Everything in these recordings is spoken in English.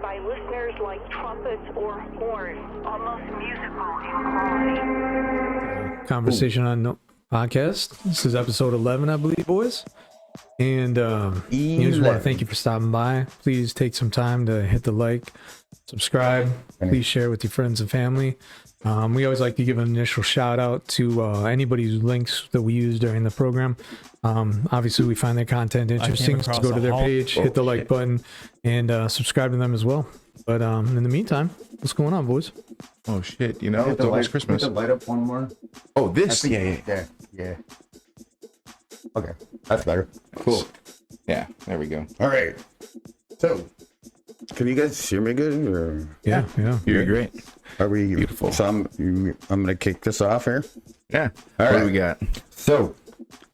by listeners like trumpets or horns, almost musical in quality. Conversation on podcast. This is episode 11, I believe, boys. And I just want to thank you for stopping by. Please take some time to hit the like, subscribe. Please share with your friends and family. We always like to give an initial shout out to anybody's links that we use during the program. Obviously, we find their content interesting, so go to their page, hit the like button, and subscribe to them as well. But in the meantime, what's going on, boys? Oh shit! You know, it's almost Christmas. Light up one more. Oh, this? Yeah. Okay, that's better. Cool. Yeah, there we go. All right. So, can you guys hear me good? Or? Yeah. You're great. Are we Beautiful? So I'm gonna kick this off here. Yeah. All what right. do we got? So,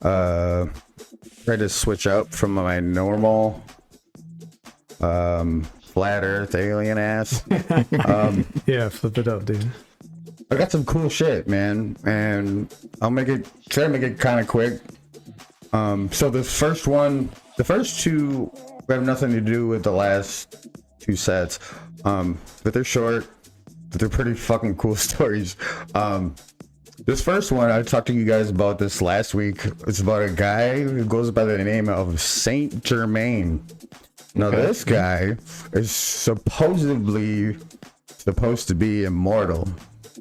try to switch out from my normal flat Earth alien ass. Yeah, flip it up, dude. I got some cool shit, man, and I'll try to make it kind of quick. So the first two have nothing to do with the last two sets, but they're short, but they're pretty fucking cool stories. This first one, I talked to you guys about this last week. It's about a guy who goes by the name of Saint Germaine. Now, this guy is supposedly supposed to be immortal.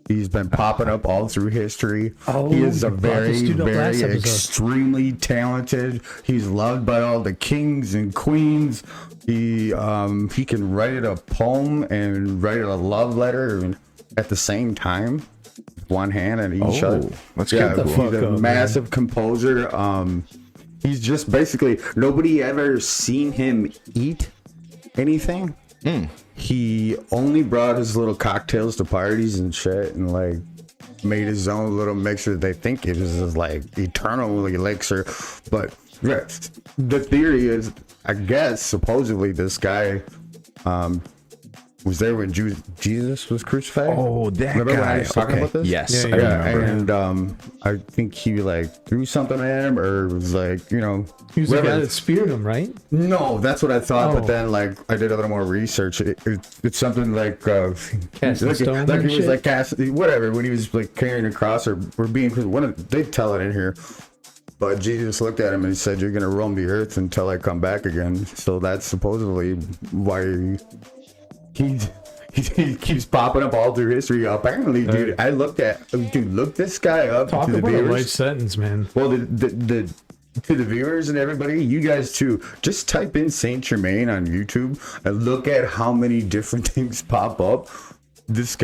He's been popping up all through history. He is a very, very extremely talented. He's loved by all the kings and queens. He can write a poem and write a love letter at the same time. One hand and each other. Let's get he's a massive composer. He's just basically, nobody ever seen him eat anything. He only brought his little cocktails to parties and shit, and like made his own little mixture. They think it is like eternal elixir, but the theory is, I guess, supposedly this guy was there when Jesus was crucified. Oh, that remember guy. when I was talking about this? Yes, yeah, I remember. And I think he like threw something at him, or was like, you know, He was the guy that speared him, right? No, that's what I thought. Oh. But then, like, I did a little more research. It's something like Casting stones like and he was shit? like casting whatever when he was like carrying a cross or being they tell it in here. But Jesus looked at him and he said, "You're gonna roam the earth until I come back again." So that's supposedly why he keeps popping up all through history. Apparently, dude, I look this guy up. Talk to the about a viewers. life sentence, man. Well, the to the viewers and everybody, you guys too, just type in Saint Germaine on YouTube and look at how many different things pop up. This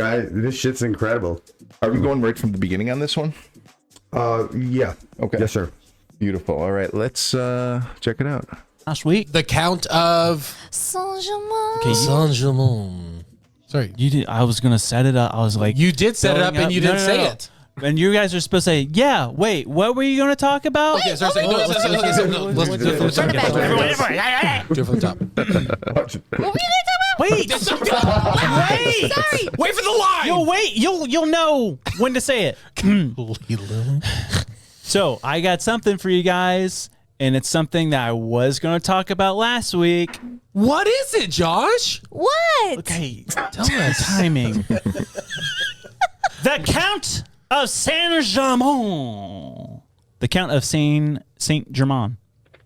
shit's incredible. Are we going right from the beginning on this one? Yeah. Okay. Yes, sir. Beautiful. All right, let's check it out. Last week, The Count of okay, Saint-Germain. Sorry, you did. I was gonna set it up. I was like, you did set it up building and you didn't say it. And you guys are supposed to say, yeah. Wait, what were you gonna talk about? Okay, sorry. No, let's do it from the top. Do it from the top. Wait, wait, Sorry. Wait for the line. you'll wait. You'll know when to say it. So I got something for you guys, and it's something that I was gonna talk about last week. What is it, Josh? What? Okay, tell me the timing. The Count of Saint-Germain. The Count of Saint-Germain.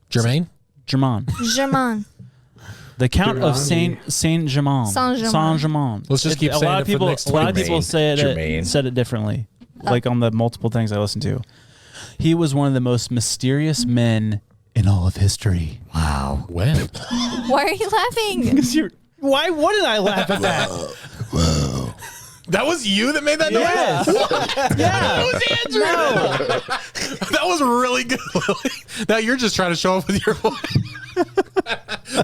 Germaine? Germain. Germain. The Count of Saint-Germain. Saint-Germain. Let's just keep saying it for the next A lot of 20 people said Germaine. it differently, like on the multiple things I listened to. He was one of the most mysterious men in all of history. Wow. When? Why are you laughing? Why wouldn't I laugh at that? That was you that made that noise? Yes. Yeah. That was Andrew. No. That was really good, Lily. Now you're just trying to show off with your voice.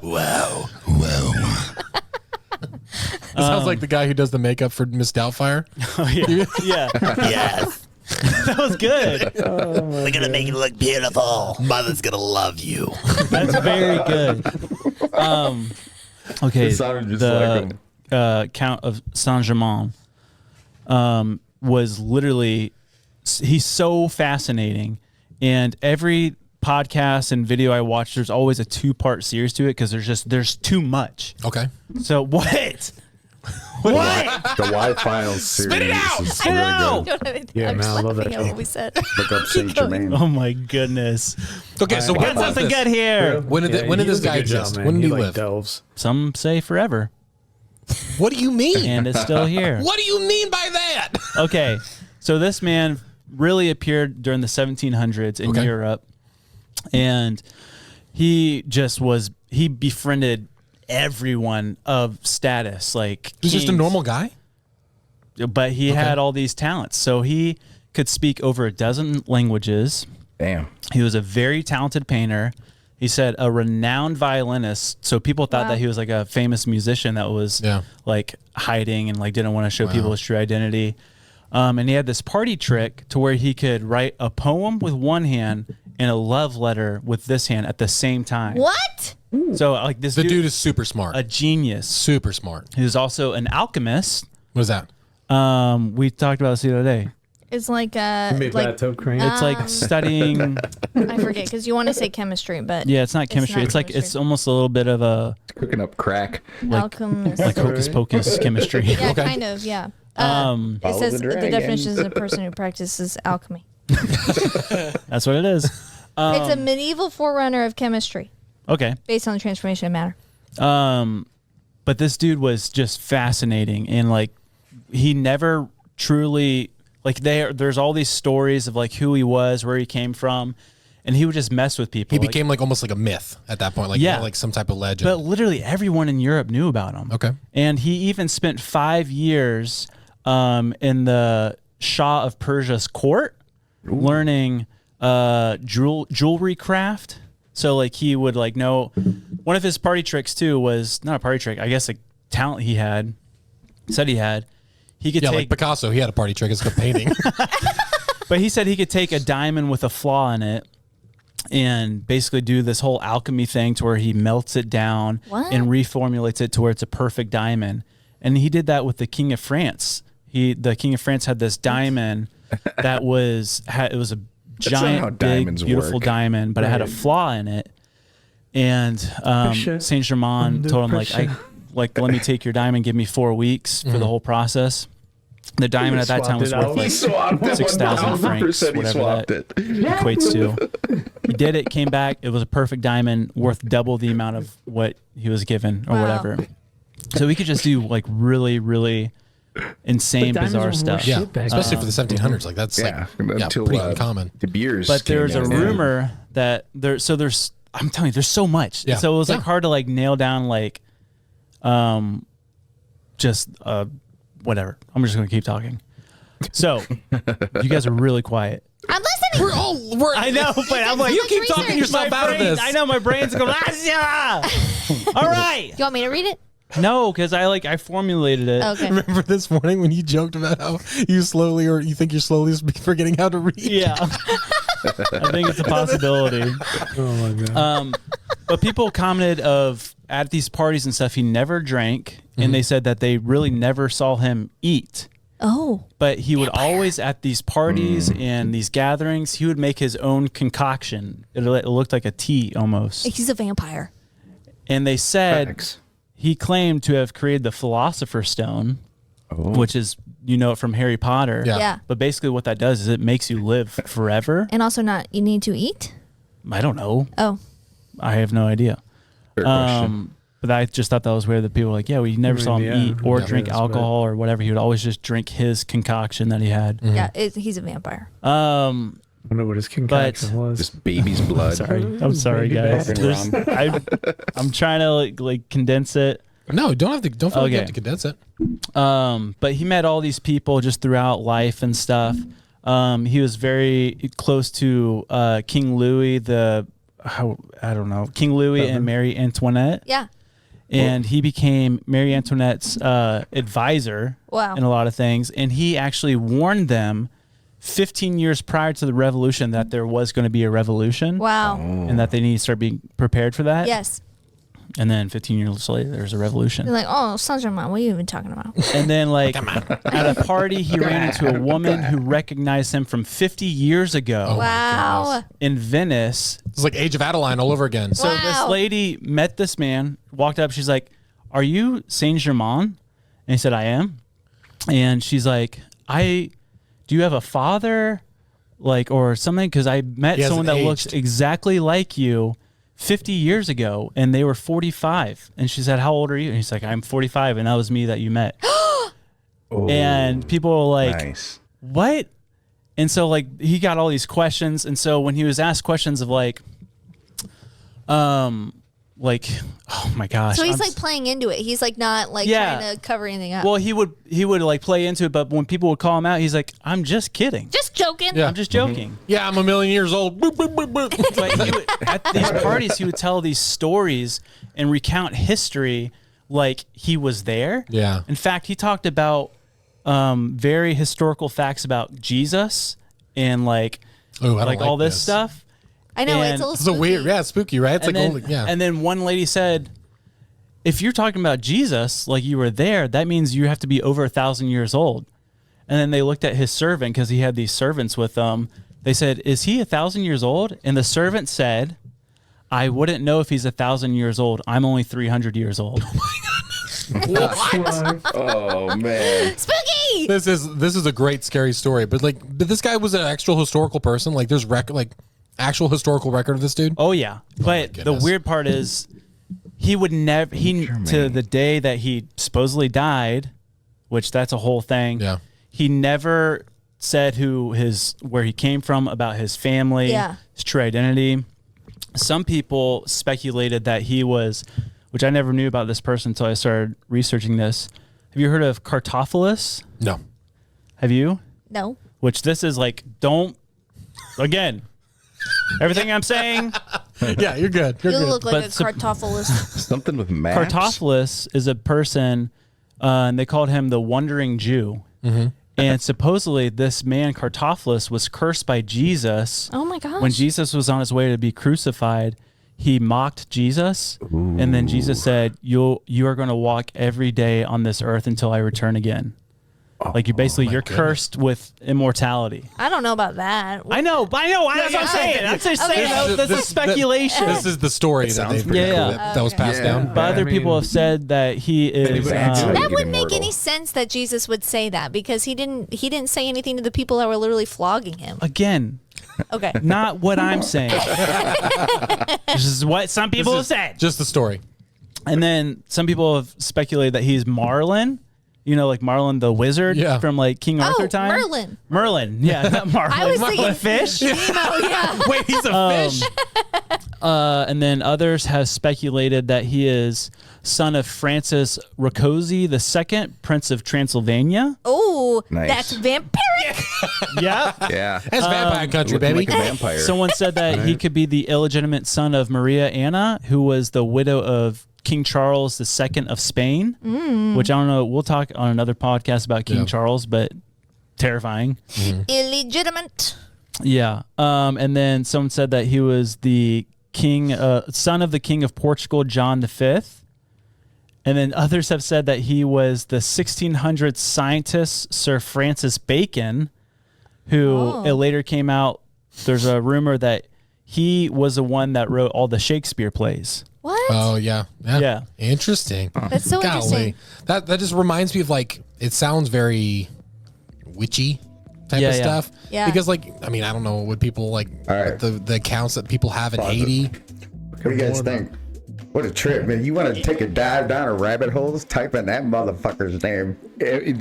Wow. It sounds like the guy who does the makeup for Miss Doubtfire. Oh, yeah. Yeah. Yes. That was good. We're going to make you look beautiful. Mother's going to love you. That's very good. Okay. It sounded just like him. Count of Saint-Germain was literally, he's so fascinating. And every podcasts and video I watch, there's always a 2-part series to it because there's too much. Okay. So what? What? The Y-Files series. Spit it out! Is I really know! good. Yeah, I'm man, just I love that laughing at show. what we said. Look up Saint Germaine. Oh my goodness. Okay, so Got when was something this? good here. When did when did this guy exist? When did he live? Delves. Some say forever, What do you mean? and it's still here. What do you mean by that? Okay, so this man really appeared during the 1700s in Okay. Europe, and he befriended everyone of status, like He's just a kings, normal guy? but he had all these talents. So he could speak over a dozen languages. Damn. He was a very talented painter. He said a renowned violinist. So people thought Wow. that he was like a famous musician that was like hiding and like didn't want to show people his true identity. And he had this party trick to where he could write a poem with one hand and a love letter with this hand at the same time. What? So like this The dude is super smart. a genius. Super smart. He was also an alchemist. What is that? We talked about this the other day. It's like Made like bathtub crane. It's like studying. I forget because you want to say chemistry, but Yeah, it's not chemistry. not It's like chemistry. it's almost a little bit of a Cooking up crack. alchemist. like hocus pocus chemistry. Yeah, Okay. kind of. Yeah. It Follow says the the dragon. definition is a person who practices alchemy. That's what it is. It's a medieval forerunner of chemistry, Okay. based on the transformation of matter. But this dude was just fascinating, and like he never truly like there's all these stories of like who he was, where he came from, and he would just mess with people. He like- became like almost like a myth at that point, like Yeah. like some type of legend. but literally everyone in Europe knew about him. Okay. And he even spent 5 years in the Shah of Persia's court learning jewelry craft. So like he would like know one of his party tricks too was not a party trick, I guess a talent he had, said he had. He could Yeah, take like Picasso, he had a party trick. It's called painting. but he said he could take a diamond with a flaw in it and basically do this whole alchemy thing to where he melts it down What? and reformulates it to where it's a perfect diamond. And he did that with the King of France. The King of France had this diamond that it was a not how giant, big, diamonds beautiful work. diamond, but it had a flaw in it. And Saint Germain told him like, let me take your diamond, give me 4 weeks for the whole process. The diamond at that time was worth like 6,000 francs, whatever that equates to. He did it, came back. It was a perfect diamond, worth double the amount of what he was given or Wow. whatever. So we could just do like really, really insane, But diamonds bizarre were more stuff. yeah, shit back especially then. for the 1700s. Like that's Yeah, like until pretty uncommon. De Beers. But came there's a out. rumor that there's I'm telling you, there's so much. Yeah. So it was like Yeah. hard to like nail down like, just whatever. I'm just gonna keep talking. So you guys are really quiet. I'm listening. I know, but I'm like, You keep talking yourself my out of brain- this. I know my brain's going. Yeah. All right. You want me to read it? No, because I formulated it. Okay. Remember this morning when you joked about how you slowly or you think you're slowly forgetting how to read? Yeah. I think it's a possibility. Oh my god. But people commented at these parties and stuff, he never drank, and they said that they really never saw him eat. Oh. But he would always at these parties and these gatherings, he would make his own concoction. It looked like a tea almost. He's a vampire. And they said Facts. he claimed to have created the Philosopher's Stone, which is it from Harry Potter. Yeah. Yeah. But basically, what that does is it makes you live forever. And also you need to eat? I don't know. Oh. I have no idea. Fair question. But I just thought that was weird that people were like, yeah, we never saw him Yeah. eat or Yeah, drink that's alcohol or whatever. He would always just drink his concoction that he had. Yeah, he's a vampire. I wonder what his concoction was. Just baby's blood. Sorry. I'm sorry, guys. I'm trying to like condense it. No, don't feel like you Okay. have to condense it. But he met all these people just throughout life and stuff. He was very close to King Louis, King Louis and Mary Antoinette. Yeah. And he became Mary Antoinette's advisor Wow. in a lot of things. And he actually warned them 15 years prior to the revolution that there was going to be a revolution. Wow. And that they need to start being prepared for that. Yes. And then 15 years later, there's a revolution. You're like, oh, Saint Germain, what are you even talking about? And then, like, at a party, he ran into a woman who recognized him from 50 years ago Wow. in Venice. It's like Age of Adeline all over again. So this lady met this man, walked up. She's like, "Are you Saint Germain?" And he said, "I am." And she's like, "Do you have a father, like, or something? Because I met someone that looks exactly like you 50 years ago, and they were 45." And she said, "How old are you?" And he's like, "I'm 45, and that was me that you met." And people were like, "What?" And so, like, he got all these questions. And so when he was asked questions of like, oh my gosh. So he's like playing into it. He's like not like trying to cover anything up. Well, he would like play into it, but when people would call him out, he's like, "I'm just kidding. Just joking." I'm just joking. Yeah, I'm a million years old. Boop, boop, boop, boop. But he would, at these parties, he would tell these stories and recount history like he was there. Yeah. In fact, he talked about very historical facts about Jesus and like all this stuff. I know, And it's a little It's spooky. a weird, spooky, right? It's and like then, only, yeah. And then one lady said, "If you're talking about Jesus, like you were there, that means you have to be over 1,000 years old." And then they looked at his servant because he had these servants with him. They said, "Is he 1,000 years old?" And the servant said, "I wouldn't know if he's 1,000 years old. I'm only 300 years old." Oh my What? Oh man. Spooky. This is a great scary story, but this guy was an actual historical person. Like there's actual historical record of this dude. Oh yeah, but the weird part is he would never to the day that he supposedly died, which that's a whole thing. Yeah, he never said where he came from, about his family, his true identity. Some people speculated that he was, which I never knew about this person until I started researching this. Have you heard of Cartophilus? No. Have you? No. Which this is like, again, everything I'm saying. Yeah, you're good. You're You good. look like a cartophilus. Something with maps. Cartophilus is a person, and they called him the Wandering Jew. Mm-hmm. And supposedly this man, Cartophilus, was cursed by Jesus. Oh my gosh. When Jesus was on his way to be crucified, he mocked Jesus. And then Jesus said, you are going to walk every day on this earth until I return again. Like you're cursed with immortality. I don't know about that. I know. That's what I'm saying. I'm just saying this is speculation. This is the story that was passed down. But other people have said that he is. That wouldn't make any sense that Jesus would say that, because he didn't say anything to the people that were literally flogging him. Again, Okay. not what I'm saying. This is what some people have said. Just the story. And then some people have speculated that he's Marlin. You know, like Marlin the wizard from like King Arthur time. Merlin. Yeah, not Marlin. I was Marlin thinking fish. Yeah. Wait, he's a fish? And then others have speculated that he is son of Francis Rakoczy II, Prince of Transylvania. Oh, Nice. that's vampiric. Yeah. Yeah. That's vampire country, Looking baby. like a vampire. Someone said that he could be the illegitimate son of Maria Anna, who was the widow of King Charles II of Spain, which I don't know. We'll talk on another podcast about King Charles, but terrifying. Illegitimate. Yeah. And then someone said that he was the king, son of the King of Portugal, John V. And then others have said that he was the 1600 scientist Sir Francis Bacon, who it later came out. There's a rumor that he was the one that wrote all the Shakespeare plays. What? Oh yeah. Yeah. Interesting. That's so interesting. That just reminds me of it sounds very witchy type of stuff. Yeah. Because I don't know what people the accounts that people have in Haiti. What do you guys think? What a trip, man. You want to take a dive down a rabbit holes? Type in that motherfucker's name.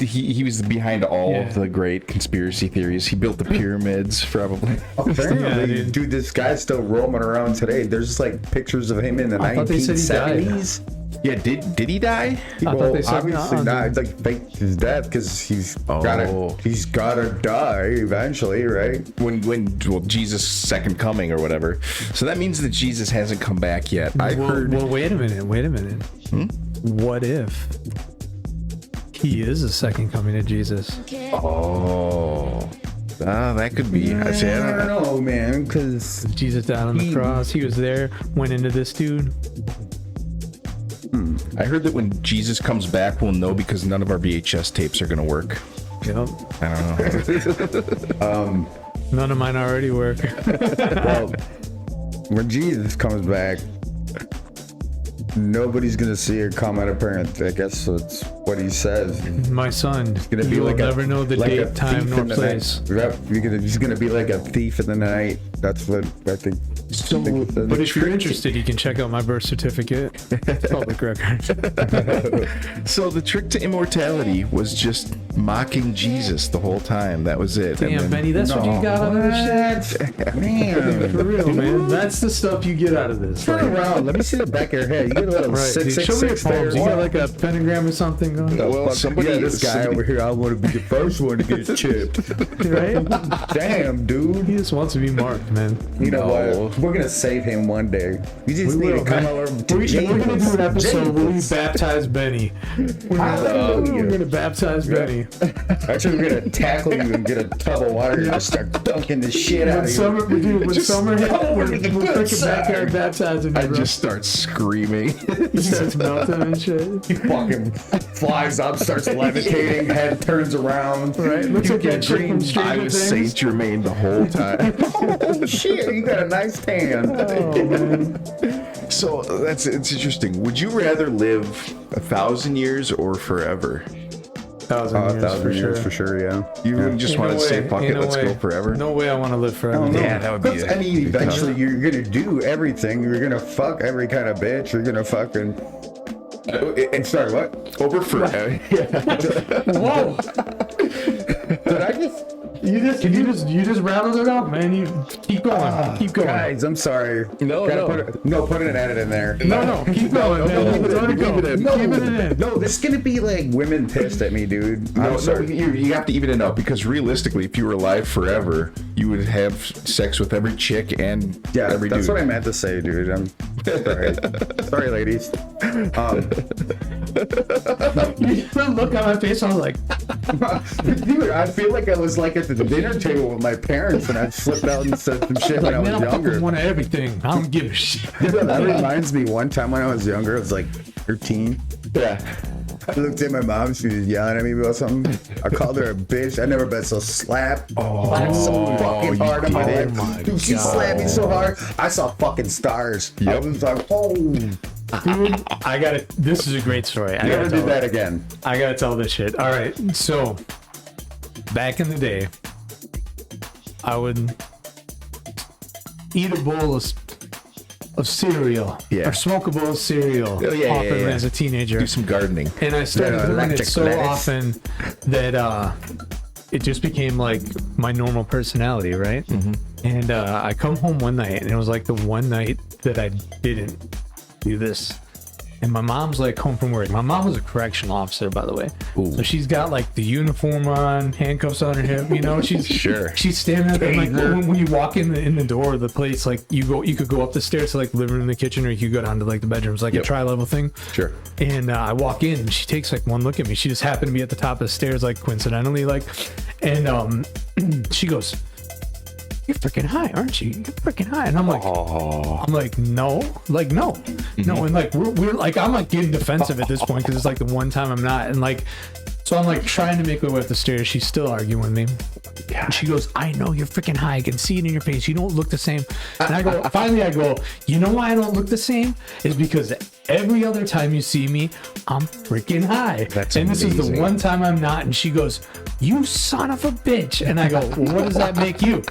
He was behind all of the great conspiracy theories. He built the pyramids, probably. Apparently, dude, this guy's still roaming around today. There's pictures of him in the 1970s. Yeah, did he die? Well, obviously not. It's faked his death because he's gotta die eventually, right? When Jesus' second coming or whatever. So that means that Jesus hasn't come back yet. I heard. Well, wait a minute. What if he is the second coming of Jesus? That could be. I don't know, man, because Jesus died on the cross. He was there, went into this dude. I heard that when Jesus comes back, we'll know because none of our VHS tapes are going to work. Yep. I don't know. None of mine already work. Well, when Jesus comes back, nobody's gonna see a common appearance. I guess that's what he says. My son, Gonna be you will like never know the like a date, time, thief nor in the place. night. Yep, he's gonna be like a thief in the night. That's what I think. So, but if you're interested, you can check out my birth certificate. Public record. So the trick to immortality was just mocking Jesus the whole time. That was it. Damn, Benny, that's what you got out of this shit? Man, For real, man. That's the stuff you get out of this. turn around. Let me see the back of your head. You get a little Right, dude. Show me your 666 there. palms. You got like a pentagram or something going? Well, Somebody, this guy over here, I want to be the first one to get chipped. Right? Damn, dude. He just wants to be marked, man. You know what? We're gonna save him one day. You just We need will, to come man. over to We're gonna do an episode where we Jesus. baptize Benny. We're gonna baptize Benny. Actually, we're gonna tackle you and get a tub of water and just start dunking the shit out When of you. summer, when summer hits, we're the good freaking side. backyard baptizing you, I bro. just start screaming. He starts melting and shit. He fucking flies up, starts levitating, head turns around. Right? Looks like that chick from I Stranger was Things. Saint Germaine the whole time. Oh shit, you got a nice tan. Oh, man. So it's interesting. Would you rather live 1,000 years or forever? 1,000 years, for sure, yeah. You wouldn't just In want a to say, way, fuck in it, a let's way. go forever? No way I want to live forever. Yeah, that would be I mean, be eventually you're gonna do everything. You're gonna fuck every kind of bitch. You're gonna fucking. And sorry, what? over forever. Whoa! Did I just? You just rattled it up, man. You keep going. Keep going. Guys, I'm sorry. No, Gotta no. put an edit in there. No, keep going, man. Let it go. Keep it in. No, this is gonna be like women pissed at me, dude. I'm No, sorry. you have to even it up because realistically, if you were alive forever, you would have sex with every chick and Yeah, every that's dude. what I meant to say, dude. I'm sorry. Sorry, ladies. You look on my face, I was like, Dude, I feel like I was like at the dinner table with my parents and I slipped out and said some shit when I man, was I'm fucking younger. one of everything. I don't give a shit. That reminds me, one time when I was younger, I was like 13. Yeah. I looked at my mom, she was yelling at me about something. I called her a bitch. I never been so slapped. Slapped so fucking hard on my did? leg. Dude, she slapped me so hard, I saw fucking stars. I was like, oh. Dude, I gotta. This is a great story. I Never gotta do tell that it. again. I gotta tell this shit. All right, so back in the day, I would eat a bowl of cereal, Yeah. or smoke a bowl of cereal. Oh, yeah, often yeah, yeah. as a teenager. Do some gardening. And I started Yeah, doing it electric so lettuce. often that it just became like my normal personality, right? And I come home one night, and it was like the one night that I didn't do this. And my mom's like home from work. My mom was a correctional officer, by the way. Ooh. So she's got like the uniform on, handcuffs on her hip. You know, she's Sure. She's standing there, and like when you walk in the door of the place, like you could go up the stairs to like the living room, the kitchen, or you could go down to like the bedrooms, like a tri-level thing. Sure. And I walk in, and she takes like one look at me. She just happened to be at the top of the stairs, like coincidentally, like, and she goes, "You're freaking high, aren't you? You're freaking high." And I'm like, no, no. And like, we're like, I'm like getting defensive at this point because it's like the one time I'm not. And like, so I'm like trying to make my way up the stairs. She's still arguing with me. And she goes, "I know you're freaking high. I can see it in your face. You don't look the same." And I go, finally, I go, "You know why I don't look the same? Is because every other time you see me, I'm freaking high." That's and this is the amazing. one time I'm not. And she goes, "You son of a bitch." And I go, "Well, what does that make you?"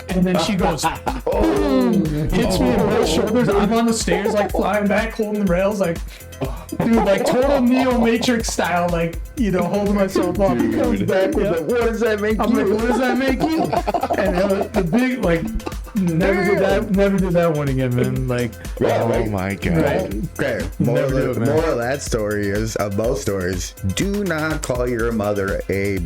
And then she goes, boom, hits me in both shoulders. I'm on the stairs, like flying back, holding the rails, like, dude, like total Neo Matrix style, like, you know, holding myself up. Comes back with like, what does that make you? I'm like, what does that make you? And it was the big, like, never did that one again, man. Like, Oh my god. right. Okay, Never do it, man. moral of that story is, of both stories, do not call your mother a.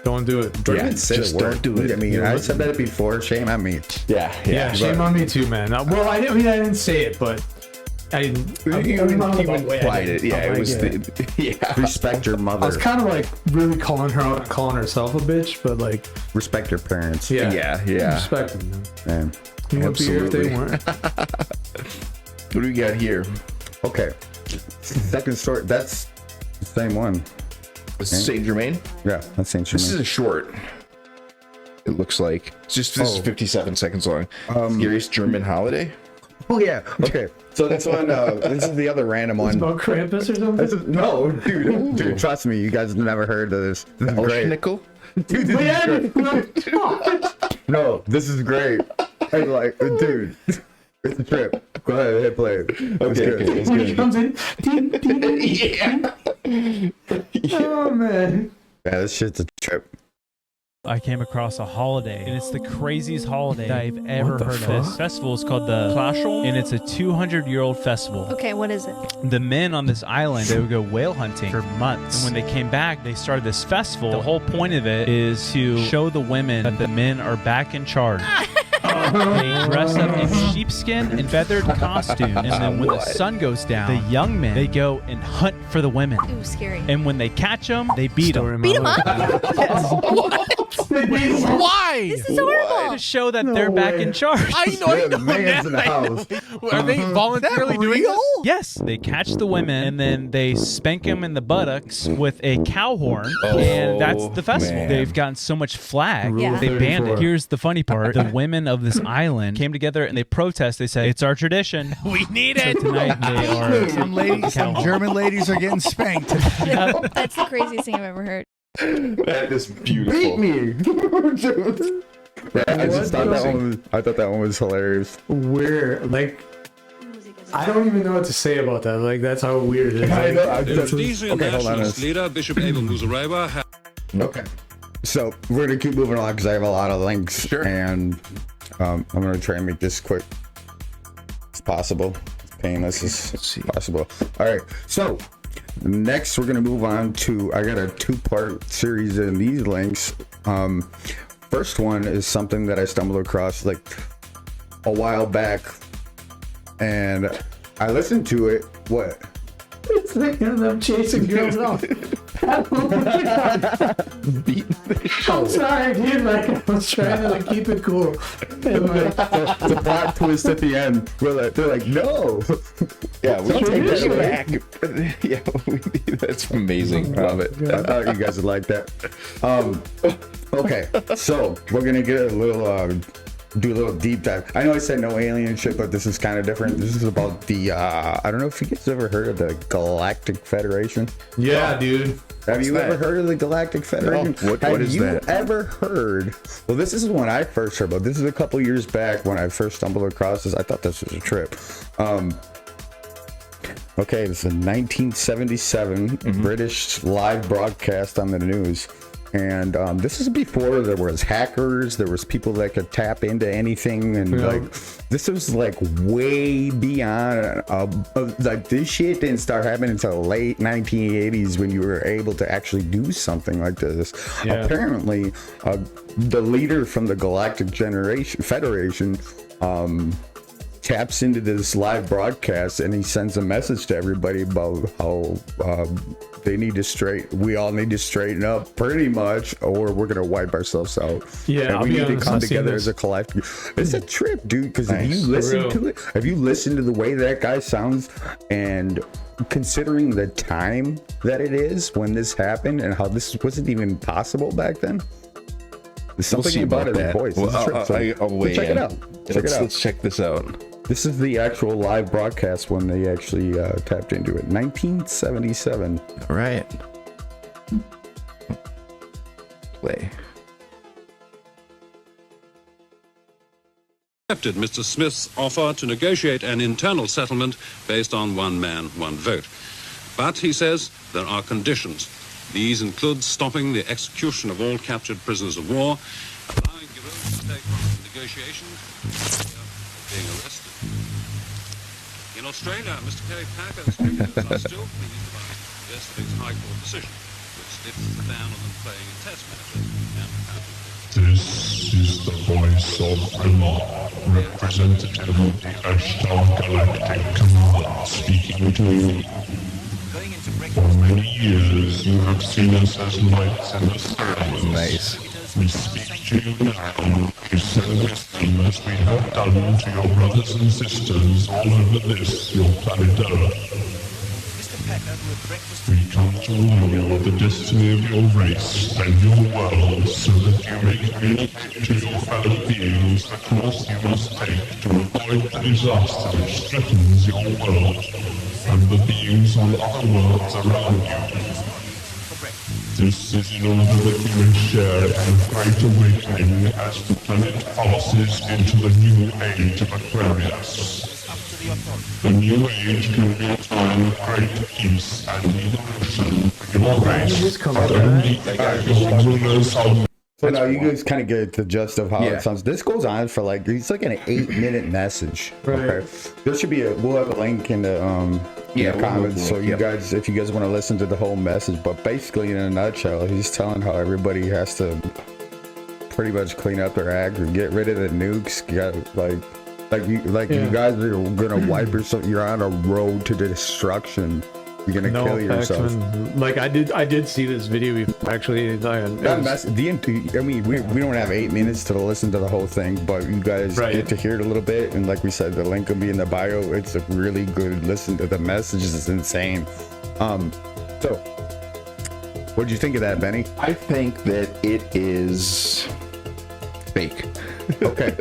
Don't do it. Don't Yeah, even say just the word. don't do it. I mean, I said that before. Shame on me. Yeah. Yeah, shame on me too, man. Well, I didn't say it, but I didn't. You implied it. Yeah, it was. Yeah. Respect your I was mother. kind of like really calling her out and calling herself a bitch, but like, Respect your parents. yeah, Yeah. respect them. Man. Man. You would be here if they Absolutely. weren't. What do we got here? Okay. second story. That's the same one. Saint Germaine. Yeah, that's Saint Germaine. This is a short. It looks like this is 57 seconds long. Scariest German holiday. Oh yeah. Okay. So this one, this is the other random one. About Krampus or something? No, dude, trust me, you guys have never heard of this. This is great. Nickel. Dude, this is great. No, this is great. I'm like, dude, it's a trip. Go ahead, hit play. Okay, When he comes in, ding, ding, ding. Oh man. Yeah, this shit's a trip. I came across a holiday, and it's the craziest holiday that I've ever heard of. This festival is called the Clashel, and it's a 200-year-old festival. Okay, what is it? The men on this island, they would go whale hunting for months. And when they came back, they started this festival. The whole point of it is to show the women that the men are back in charge. They dress up in sheepskin and feathered costumes. And then when the sun goes down, the young men, they go and hunt for the women. Ooh, scary. And when they catch them, they beat them. Beat them up? Why? This is horrible. To show that they're back in charge. I know. Yeah, the man's in the house. Are they voluntarily doing this? Yes, they catch the women and then they spank them in the buttocks with a cow horn, and that's the festival. Man. They've gotten so much flag, Yeah. they banned it. 34. Here's the funny part: the women of this island came together and they protest. They said, "It's our tradition. We need So it. tonight they are Some ladies, some German ladies are getting spanked. That's the craziest thing I've ever heard. That is beautiful. Beat me. Dude. Yeah, I just thought that one was hilarious. Weird. Like, I don't even know what to say about that. Like, that's how weird it is. I know. Okay, hold on. leader Bishop Abel Muzarewa. Okay. So we're gonna keep moving on because I have a lot of links, and I'm gonna try and make this quick as possible, as painless as possible. All right. So next, we're gonna move on to. I got a 2-part series in these links. First one is something that I stumbled across like a while back, and I listened to it. What? It's like them chasing girls off. I'm sorry, dude. Like, I was trying to like keep it cool. And, like, The plot twist at the end, where they're like, no. Yeah, we should take tradition. that back. Yeah, that's amazing. Love it. I thought you guys would like that. Okay, so we're gonna get a little, do a little deep dive. I know I said no alien shit, but this is kind of different. This is about the, I don't know if you guys ever heard of the Galactic Federation. yeah, dude. Have you ever heard of the Galactic Federation? No. What is that? Have you ever heard? Well, this is when I first heard about. This is a couple years back when I first stumbled across this. I thought this was a trip. Okay, this is a 1977 British live broadcast on the news. And this is before there was hackers, there was people that could tap into anything, and like this was like way beyond. Like this shit didn't start happening until the late 1980s when you were able to actually do something like this. Yeah. Apparently, the leader from the Galactic Federation taps into this live broadcast, and he sends a message to everybody about how we all need to straighten up pretty much, or we're gonna wipe ourselves out. Yeah, and I'll we be need to honest, come I've seen together this. as a collective. It's a trip, dude, because if you Nice. listen For to it, have you listened to the way that guy sounds, and considering the time that it is when this happened and how this wasn't even possible back then, there's something see about about it in that. voice. Well, It's a trip, so I'll weigh check in. it out. Check it out. Let's check this out. This is the actual live broadcast when they actually tapped into it. 1977. All right. Play. Accepted Mr. Smith's offer to negotiate an internal settlement based on one man, one vote. But, he says, there are conditions. These include stopping the execution of all captured prisoners of war, allowing Giroux to take part in negotiations, being arrested. In Australia, Mr. Kerry Packer's cricketers are still pleased about yesterday's High Court decision, which lifts the ban on them playing in Test matches and This is the voice of Allah, representative of the Ashtar Galactic Command, speaking to you. For many years you have seen us as lights in the stars. Nice. We speak to you now. You send us as we have done to your brothers and sisters all over this, your planet Earth. We come to warn you of the destiny of your race and your world so that you may communicate to your fellow beings the course you must take to avoid the disaster which threatens your world and the beings on other worlds around you. This is in order that you may share in the Great Awakening as the planet passes into the new age of Aquarius. The new age can be a time of great peace and evolution for your race, but only your rulers are... So now you guys kind of get the gist of how it sounds. This goes on for like, it's like an 8-minute message. Right. Okay. There should be we'll have a link in the comments. So you guys, if you guys want to listen to the whole message, but basically in a nutshell, he's telling how everybody has to pretty much clean up their act or get rid of the nukes. You guys are gonna wipe yourself. You're on a road to destruction. You're gonna kill yourself. Like I did see this video before, actually. We don't have 8 minutes to listen to the whole thing, but you guys get to hear it a little bit. And like we said, the link will be in the bio. It's a really good listen to the message. Is insane. So what did you think of that, Benny? I think that it is fake. Okay.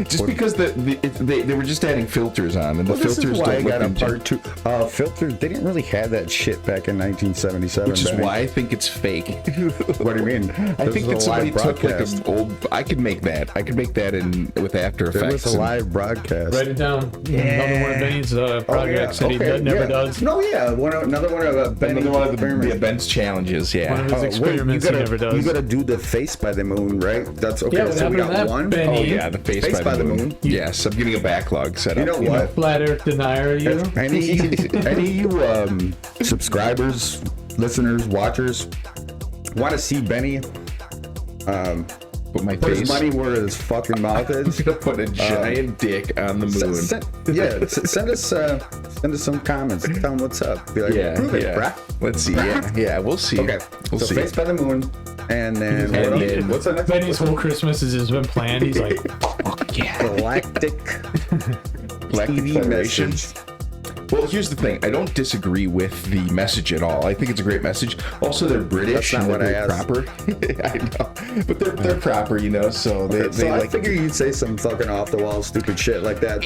Just because they were just adding filters on, and the filters this is why don't I got look a part 2. Filters, they didn't really have that shit back in 1977. Which is why I think it's fake. What do you mean? I think that somebody took like an old... I could make that. in with After Effects. It was a live broadcast. Write it down. Yeah. Another one of Benny's projects that he never does. No, yeah. Another one of Ben's challenges, yeah. One of his experiments he never does. You gotta do the face by the moon, right? That's okay. Yeah, so we got one. Benny? Oh yeah, the face by the moon. Yes, I'm getting a backlog set up. You know what? Flat Earth denier, you? Any of you subscribers, listeners, watchers want to see Benny put my put face, his money where his fucking mouth is? I'm gonna put a giant dick on the moon. Send us some comments. Tell them what's up. Be like, prove it, brah. Let's see. Yeah, we'll see. Okay, we'll see. Face by the moon. And then what's the next? Benny's whole Christmas has been planned. He's like, fuck yeah. Galactic Federation. Well, here's the thing. I don't disagree with the message at all. I think it's a great message. Also, they're British. That's not what I asked. Proper. I know, but they're proper, you know. So they I like. figure you'd say some fucking off the wall stupid shit like that.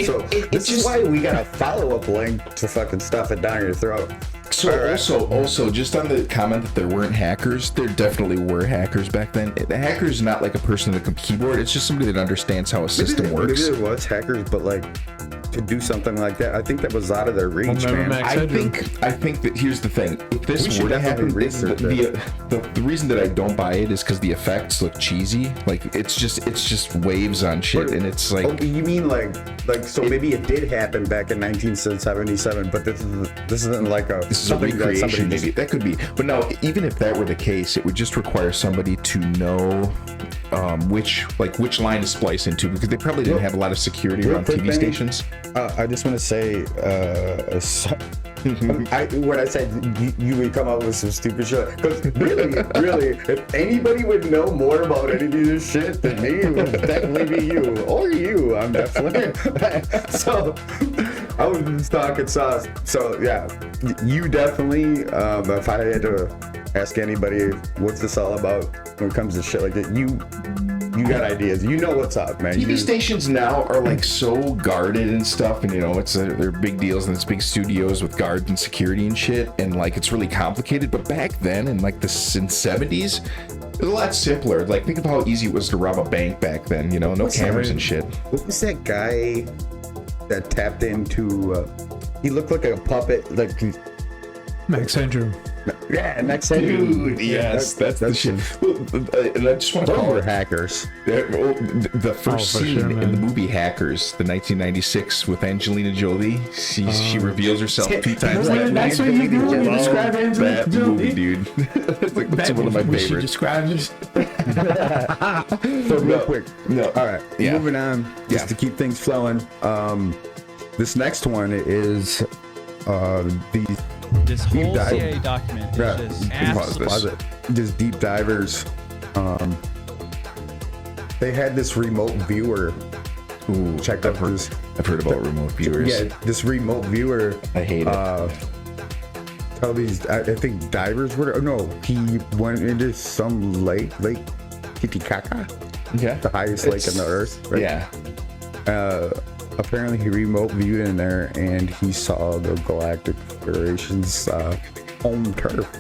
This is why we got a follow up link to fucking stuff it down your throat. So also, just on the comment that there weren't hackers, there definitely were hackers back then. The hacker is not like a person with a keyboard. It's just somebody that understands how a system works. Maybe there was hackers, but like to do something like that, I think that was out of their reach, man. I think that here's the thing. If this were to happen, the reason that I don't buy it is because the effects look cheesy. Like it's just waves on shit, and it's like. Oh, you mean like so maybe it did happen back in 1977, but this isn't like a. This is a recreation, maybe. That could be. But no, even if that were the case, it would just require somebody to know which line to splice into, because they probably didn't have a lot of security around TV stations. I just want to say, when I said you would come up with some stupid shit, because really, if anybody would know more about any of this shit than me, it would definitely be you, or you. I'm definitely. So I was just talking sauce. So yeah, you definitely. If I had to ask anybody, what's this all about when it comes to shit like that, you got ideas. You know what's up, man. TV stations now are like so guarded and stuff, and you know they're big deals, and it's big studios with guards and security and shit, and like it's really complicated. But back then, in like the 70s, it was a lot simpler. Like think of how easy it was to rob a bank back then. You know, no cameras and shit. What was that guy that tapped into? He looked like a puppet, like Max Headroom. Yeah, Max Headroom. Dude, yes, that's the shit. And I just want to call it hackers. The first scene in the movie Hackers, the 1996 with Angelina Jolie, she reveals herself 2 times. That's what you describe Angelina Jolie, dude. It's one of my favorites. She describes So real quick. No. All right. Yeah. Moving on. Just to keep things flowing. This next one is this whole CIA document is just Just deep divers. They had this remote viewer. Ooh, check out this. I've heard about remote viewers. Yeah, this remote viewer. I hate it. all these, I think divers were, no, he went into some lake Titicaca. Yeah. The highest lake on the earth. Right? Yeah. Apparently he remote viewed in there and he saw the Galactic Federation's home turf.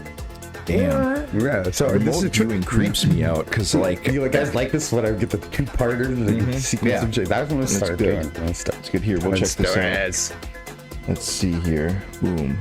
Damn. Yeah. So this is viewing creeps me out because like you guys like this when I get the 2-parters and the sequence of J. That's when I start doing. It's good. Here, we'll check this out. Let's see here. Boom.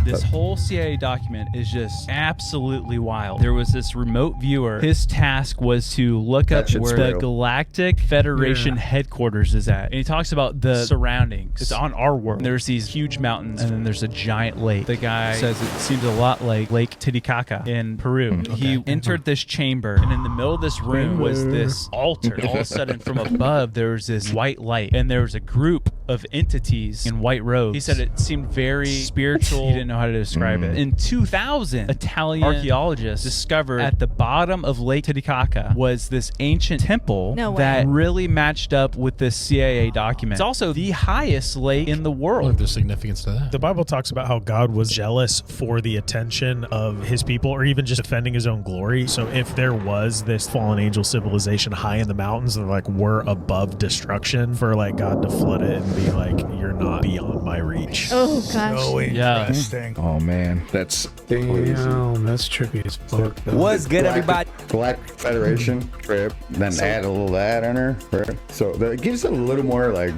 This whole CIA document is just absolutely wild. There was this remote viewer. His task was to look up where the Galactic Federation headquarters is at. And he talks about the surroundings. It's on our world. There's these huge mountains, and then there's a giant lake. The guy says it seems a lot like Lake Titicaca in Peru. He entered this chamber, and in the middle of this room was this altar. All of a sudden, from above, there was this white light, and there was a group of entities in white robes. He said it seemed very spiritual. He didn't know how to describe it. In 2000, Italian archaeologists discovered at the bottom of Lake Titicaca was this ancient temple that really matched up with this CIA document. It's also the highest lake in the world. Well, there's significance to that. The Bible talks about how God was jealous for the attention of his people, or even just defending his own glory. So if there was this fallen angel civilization high in the mountains that like were above destruction, for like God to flood it and be like, you're not beyond my reach. Oh gosh. So interesting. Oh man, that's damn. That's trippy as fuck. What's good, everybody? Galactic Federation trip, then add a little that on her. Right? So that gives it a little more like,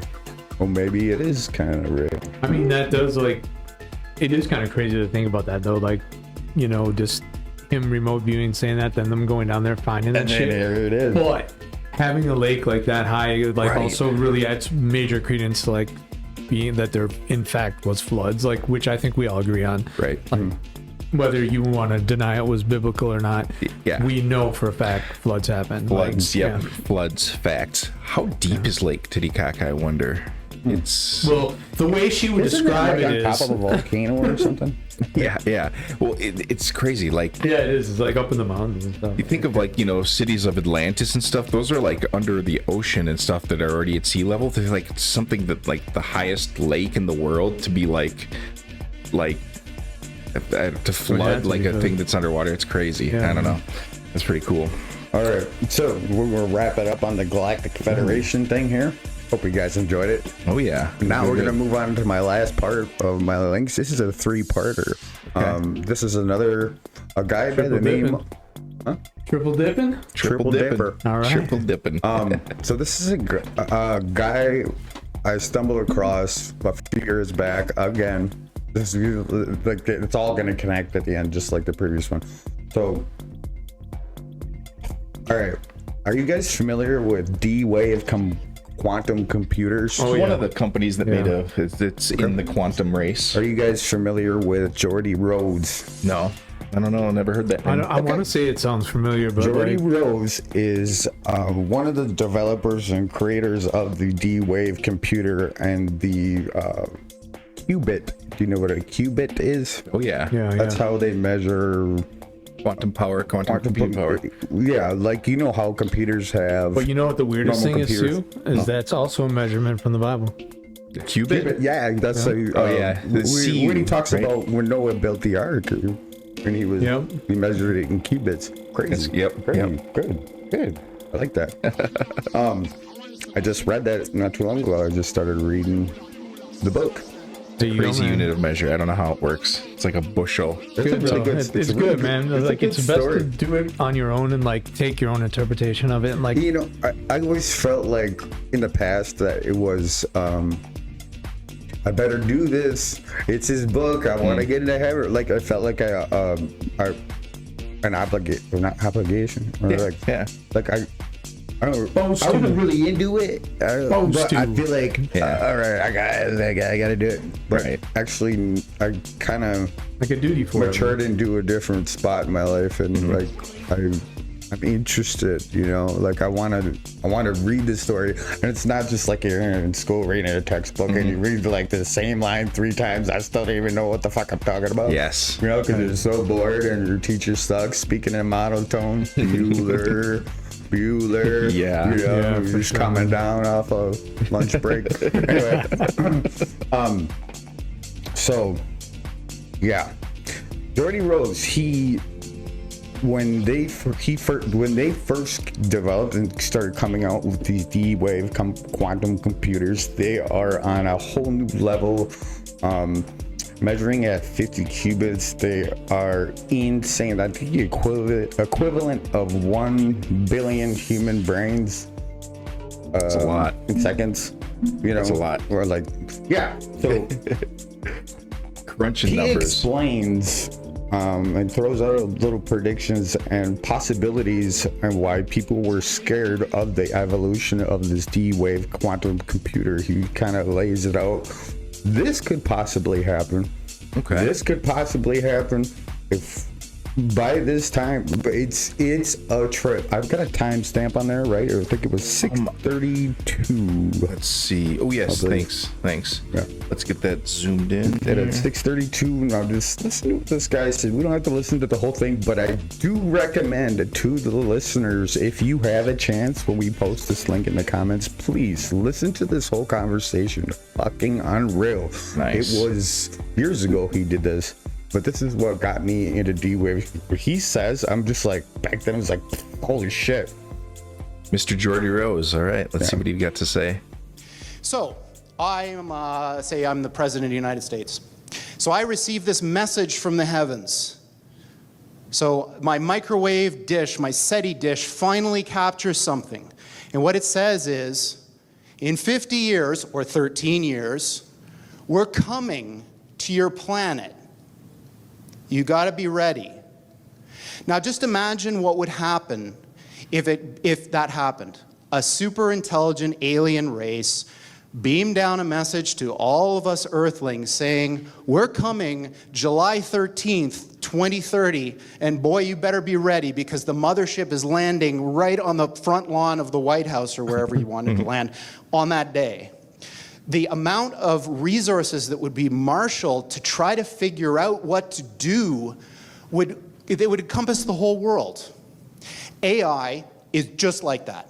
oh, maybe it is kind of real. I mean, that does like, it is kind of crazy to think about that though. Like, you know, just him remote viewing, saying that, then them going down there finding that shit. There it is. But having a lake like that high, like also really adds major credence to like being that there in fact was floods, like which I think we all agree on. Right. Like, whether you want to deny it was biblical or not, we know for a fact floods happen. Floods, like, floods, facts. How deep is Lake Titicaca, I wonder? It's well, the way she would describe it is on top of a volcano or something. Yeah. Well, it's crazy. Like, yeah, it is. It's like up in the mountains and stuff. You think of like, you know, cities of Atlantis and stuff. Those are like under the ocean and stuff that are already at sea level. They're like something that like the highest lake in the world to be like to flood like a thing that's underwater. It's crazy. I don't know. That's pretty cool. All right, so we're gonna wrap it up on the Galactic Federation thing here. Hope you guys enjoyed it. Oh yeah. Now we're gonna move on to my last part of my links. This is a 3-parter. Okay. This is a guy by the name. Triple dipping. Triple dipper. All right. Triple dipping. So this is a guy I stumbled across a few years back. Again, this is like it's all gonna connect at the end, just like the previous one. So, all right, are you guys familiar with dwave quantum computers? It's one of the companies that made it's in the quantum race. Are you guys familiar with Gordy Rhodes? No, I don't know. I never heard that. I want to say it sounds familiar, but Gordy Rhodes is one of the developers and creators of the D-Wave computer and the qubit. Do you know what a qubit is? Oh yeah. That's how they measure quantum power, quantum computing power. Yeah, like you know how computers have. But you know what the weirdest thing is too? Is that's also a measurement from the Bible. The qubit? Yeah, that's when he talks about when Noah built the ark, when he was he measured it in qubits. Crazy. Good. I like that. I just read that not too long ago. I just started reading the book. Crazy unit of measure. I don't know how it works. It's like a bushel. It's good, man. Like it's best to do it on your own and like take your own interpretation of it. And like, you know, I always felt like in the past that it was I better do this. It's his book. I want to get into heaven. Like I felt like an obligation. Or like I wasn't really into it, but I feel like, all right, I got to do it. But actually, I kind of like a duty for matured into a different spot in my life, and like I'm interested, you know. Like I want to read the story, and it's not just like you're in school reading a textbook and you read like the same line 3 times. I still don't even know what the fuck I'm talking about. Yes, you know, because you're so bored and your teacher sucks, speaking in monotone. Bueller, you're just coming down off of lunch break. Anyway, so Gordy Rhodes, when they first developed and started coming out with these D-Wave quantum computers, they are on a whole new level. Measuring at 50 qubits, they are insane. I think the equivalent of 1 billion human brains. That's a lot. In seconds. You know, that's a lot. Or like, yeah. So crunching numbers. He explains and throws out little predictions and possibilities and why people were scared of the evolution of this D-Wave quantum computer. He kind of lays it out. This could possibly happen. Okay. This could possibly happen if by this time. It's a trip. I've got a timestamp on there, right? Or I think it was 6:32. Let's see. Oh yes, thanks. Yeah. Let's get that zoomed in. At 6:32. Now just listen to what this guy said. We don't have to listen to the whole thing, but I do recommend to the listeners, if you have a chance, when we post this link in the comments, please listen to this whole conversation. Fucking unreal. Nice. It was years ago he did this. But this is what got me into D-Wave. He says, I'm just like, back then I was like, holy shit. Mr. Gordy Rhodes. All right, let's see what you've got to say. So, I'm the President of the United States. So I received this message from the heavens. So my microwave dish, my SETI dish, finally captures something. And what it says is, in 50 years, or 13 years, we're coming to your planet. You got to be ready. Now just imagine what would happen if that happened. A super intelligent alien race beamed down a message to all of us Earthlings saying, we're coming July 13th, 2030, and boy, you better be ready because the mothership is landing right on the front lawn of the White House or wherever you wanted to land on that day. The amount of resources that would be marshaled to try to figure out what to do would encompass the whole world. AI is just like that.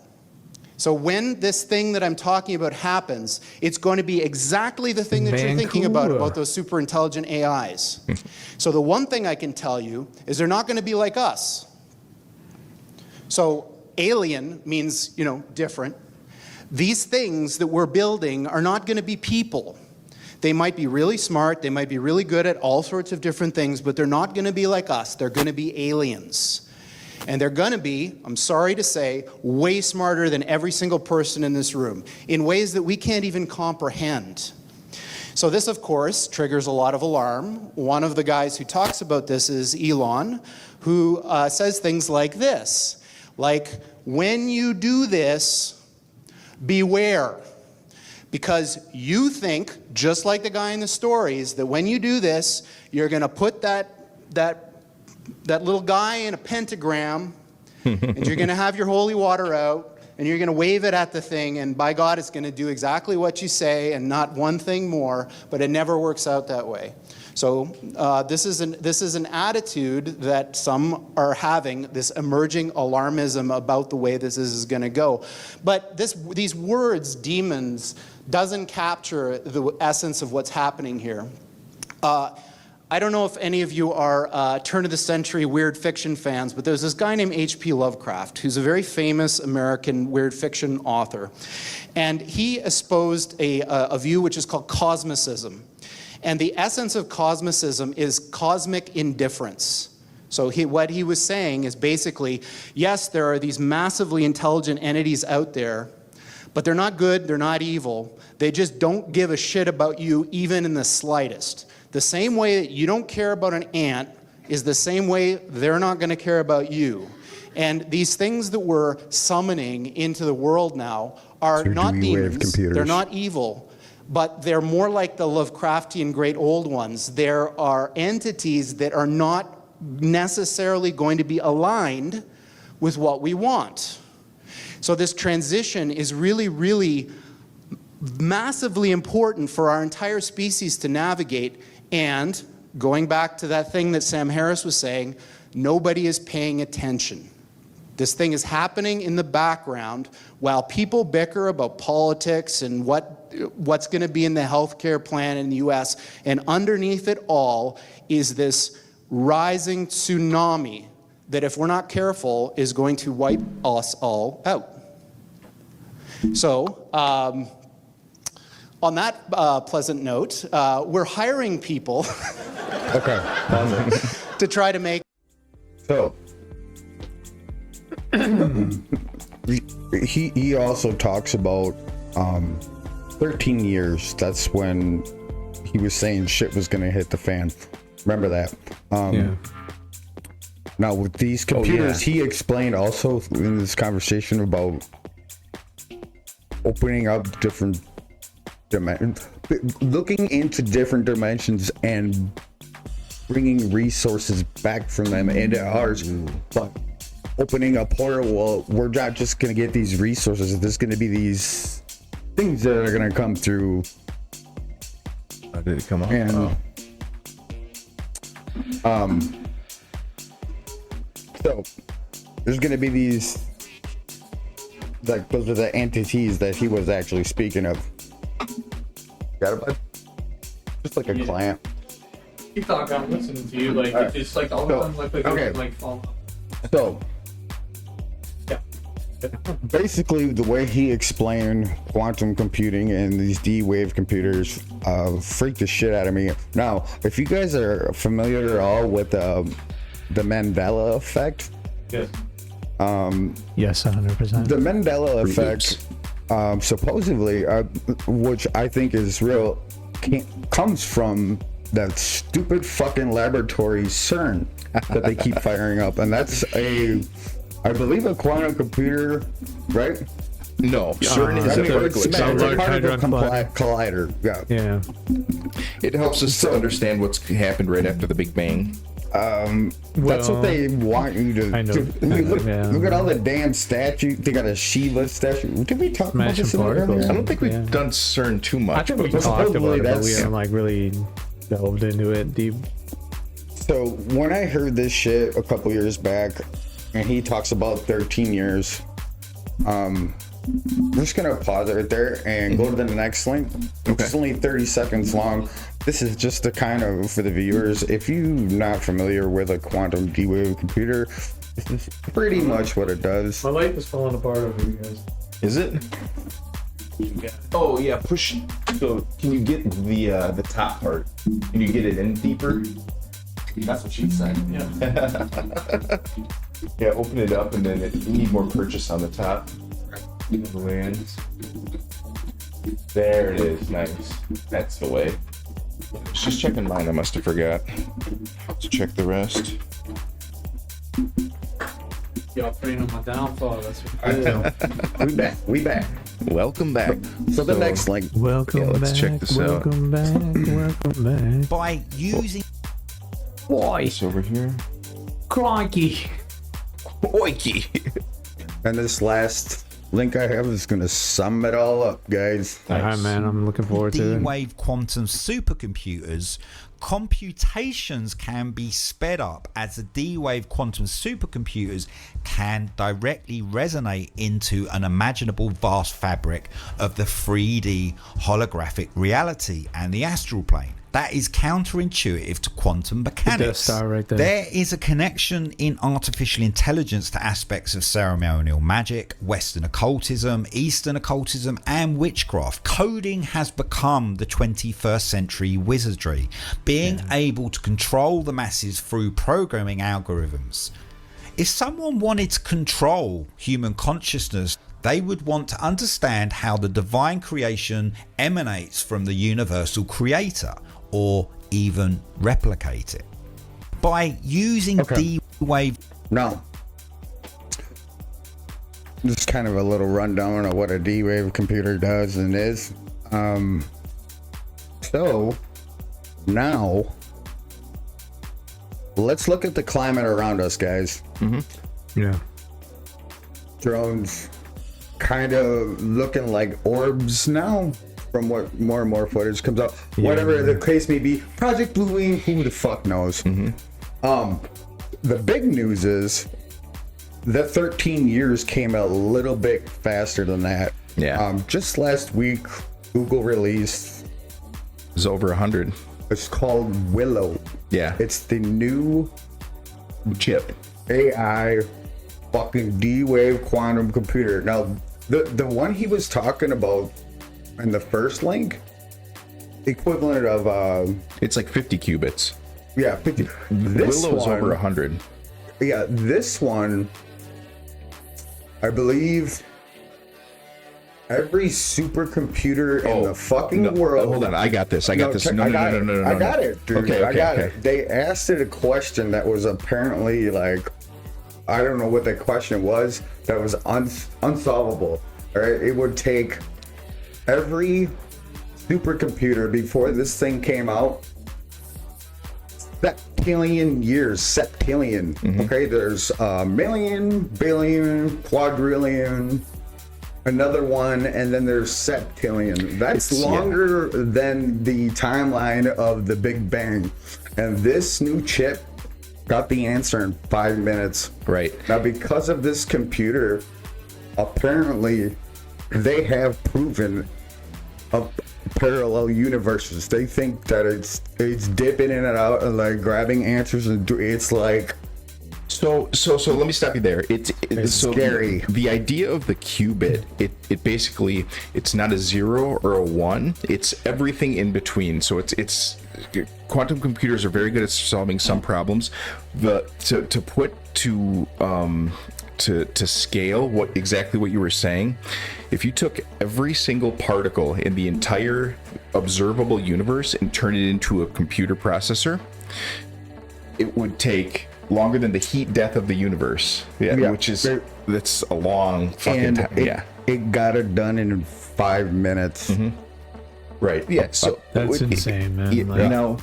So when this thing that I'm talking about happens, it's going to be exactly the thing that you're thinking about those super intelligent AIs. So the one thing I can tell you is they're not going to be like us. So alien means, different. These things that we're building are not going to be people. They might be really smart, they might be really good at all sorts of different things, but they're not going to be like us. They're going to be aliens. And they're going to be, I'm sorry to say, way smarter than every single person in this room, in ways that we can't even comprehend. So this, of course, triggers a lot of alarm. One of the guys who talks about this is Elon, who says things like this, like, when you do this, beware, because you think, just like the guy in the stories, that when you do this, you're going to put that little guy in a pentagram, and you're going to have your holy water out, and you're going to wave it at the thing, and by God, it's going to do exactly what you say and not one thing more, but it never works out that way. So this is an attitude that some are having, this emerging alarmism about the way this is going to go. But these words, demons, doesn't capture the essence of what's happening here. I don't know if any of you are turn-of-the-century weird fiction fans, but there's this guy named H.P. Lovecraft, who's a very famous American weird fiction author. And he espoused a view which is called cosmicism. And the essence of cosmicism is cosmic indifference. So what he was saying is basically, yes, there are these massively intelligent entities out there, but they're not good, they're not evil. They just don't give a shit about you even in the slightest. The same way that you don't care about an ant is the same way they're not going to care about you. And these things that we're summoning into the world now are not demons, they're not evil, but they're more like the Lovecraftian great old ones. There are entities that are not necessarily going to be aligned with what we want. So this transition is really, really massively important for our entire species to navigate. And going back to that thing that Sam Harris was saying, nobody is paying attention. This thing is happening in the background while people bicker about politics and what's going to be in the healthcare plan in the US. And underneath it all is this rising tsunami that, if we're not careful, is going to wipe us all out. So, on that pleasant note, we're hiring people Okay. to try to make. So, he also talks about 13 years. That's when he was saying shit was gonna hit the fan. Remember that? Now with these computers, he explained also in this conversation about opening up different dimensions, looking into different dimensions and bringing resources back from them into ours. But opening a portal, well, we're not just gonna get these resources. There's gonna be these things that are gonna come through. How did it come up? And, so there's gonna be these, like, those are the entities that he was actually speaking of. Got it, bud? Just like a clamp. Keep talking, I'm listening to you. Like, it's like all the time, like fall. So, basically, the way he explained quantum computing and these D-wave computers freaked the shit out of me. Now, if you guys are familiar at all with the Mandela effect, yes, yes, 100%. The Mandela effect, supposedly, which I think is real, comes from that stupid fucking laboratory CERN that they keep firing up, and that's I believe a quantum computer, right? No, CERN is a particle collider. Yeah. It helps us to understand what's happened right after the Big Bang. That's what they want you to. Look at all the damn statues. They got a Shiva statue. Did we talk about this earlier? I don't think we've done CERN too much. I think we talked about it, but we haven't like really delved into it deep. So when I heard this shit a couple years back, and he talks about 13 years, I'm just gonna pause it right there and go to the next link. It's only 30 seconds long. This is just the kind of, for the viewers, if you're not familiar with a quantum D-wave computer, this is pretty much what it does. My light is falling apart over you guys. Is it? Oh yeah, push. So can you get the top part? Can you get it in deeper? That's what she said. Yeah. Yeah, open it up and then you need more purchase on the top. The way in. There it is. Nice. That's the way. Just checking mine. I must have forgot to check the rest. Y'all praying on my downfall. That's what you do. We back. Welcome back. So the next link. Welcome back. Let's check this out. Welcome back. By using. It's over here. Crikey. Oikey. And this last link I have is gonna sum it all up, guys. All right, man. I'm looking forward to it. D-wave quantum supercomputers, computations can be sped up as the D-wave quantum supercomputers can directly resonate into an imaginable vast fabric of the 3D holographic reality and the astral plane. That is counterintuitive to quantum mechanics. Right there. There is a connection in artificial intelligence to aspects of ceremonial magic, Western occultism, Eastern occultism, and witchcraft. Coding has become the 21st century wizardry, being able to control the masses through programming algorithms. If someone wanted to control human consciousness, they would want to understand how the divine creation emanates from the universal creator, or even replicate it. By using D-wave... Now, just kind of a little rundown of what a D-wave computer does and is. So, now, let's look at the climate around us, guys. Yeah. Drones kind of looking like orbs now. From what more and more footage comes out, whatever the case may be, Project Blue Wing, who the fuck knows? The big news is the 13 years came a little bit faster than that. Yeah. Just last week, Google released It's over 100. It's called Willow. Yeah. It's the new chip. AI fucking D-Wave quantum computer. Now, the one he was talking about in the first link, equivalent of it's like 50 qubits. Yeah, 50. Willow's over 100. Yeah, this one, I believe every supercomputer in the fucking world. Hold on, I got this. I got this. No, I got it, dude. Okay, I got okay. it. They asked it a question that was apparently like, I don't know what the question was, that was unsolvable. All right, it would take every supercomputer before this thing came out, septillion years, septillion. Okay, there's a million, billion, quadrillion, another one, and then there's septillion. That's longer than the timeline of the Big Bang. And this new chip got the answer in 5 minutes. Right. Now, because of this computer, apparently they have proven parallel universes. They think that it's dipping in and out and like grabbing answers, and it's like so let me stop you there. It's so scary. The idea of the qubit, it basically, it's not a 0 or a 1, it's everything in between. So it's quantum computers are very good at solving some problems. To scale exactly what you were saying, if you took every single particle in the entire observable universe and turned it into a computer processor, it would take longer than the heat death of the universe. Which is that's a long fucking time. It got it done in 5 minutes. Right. Yeah. So that's insane, man. Now,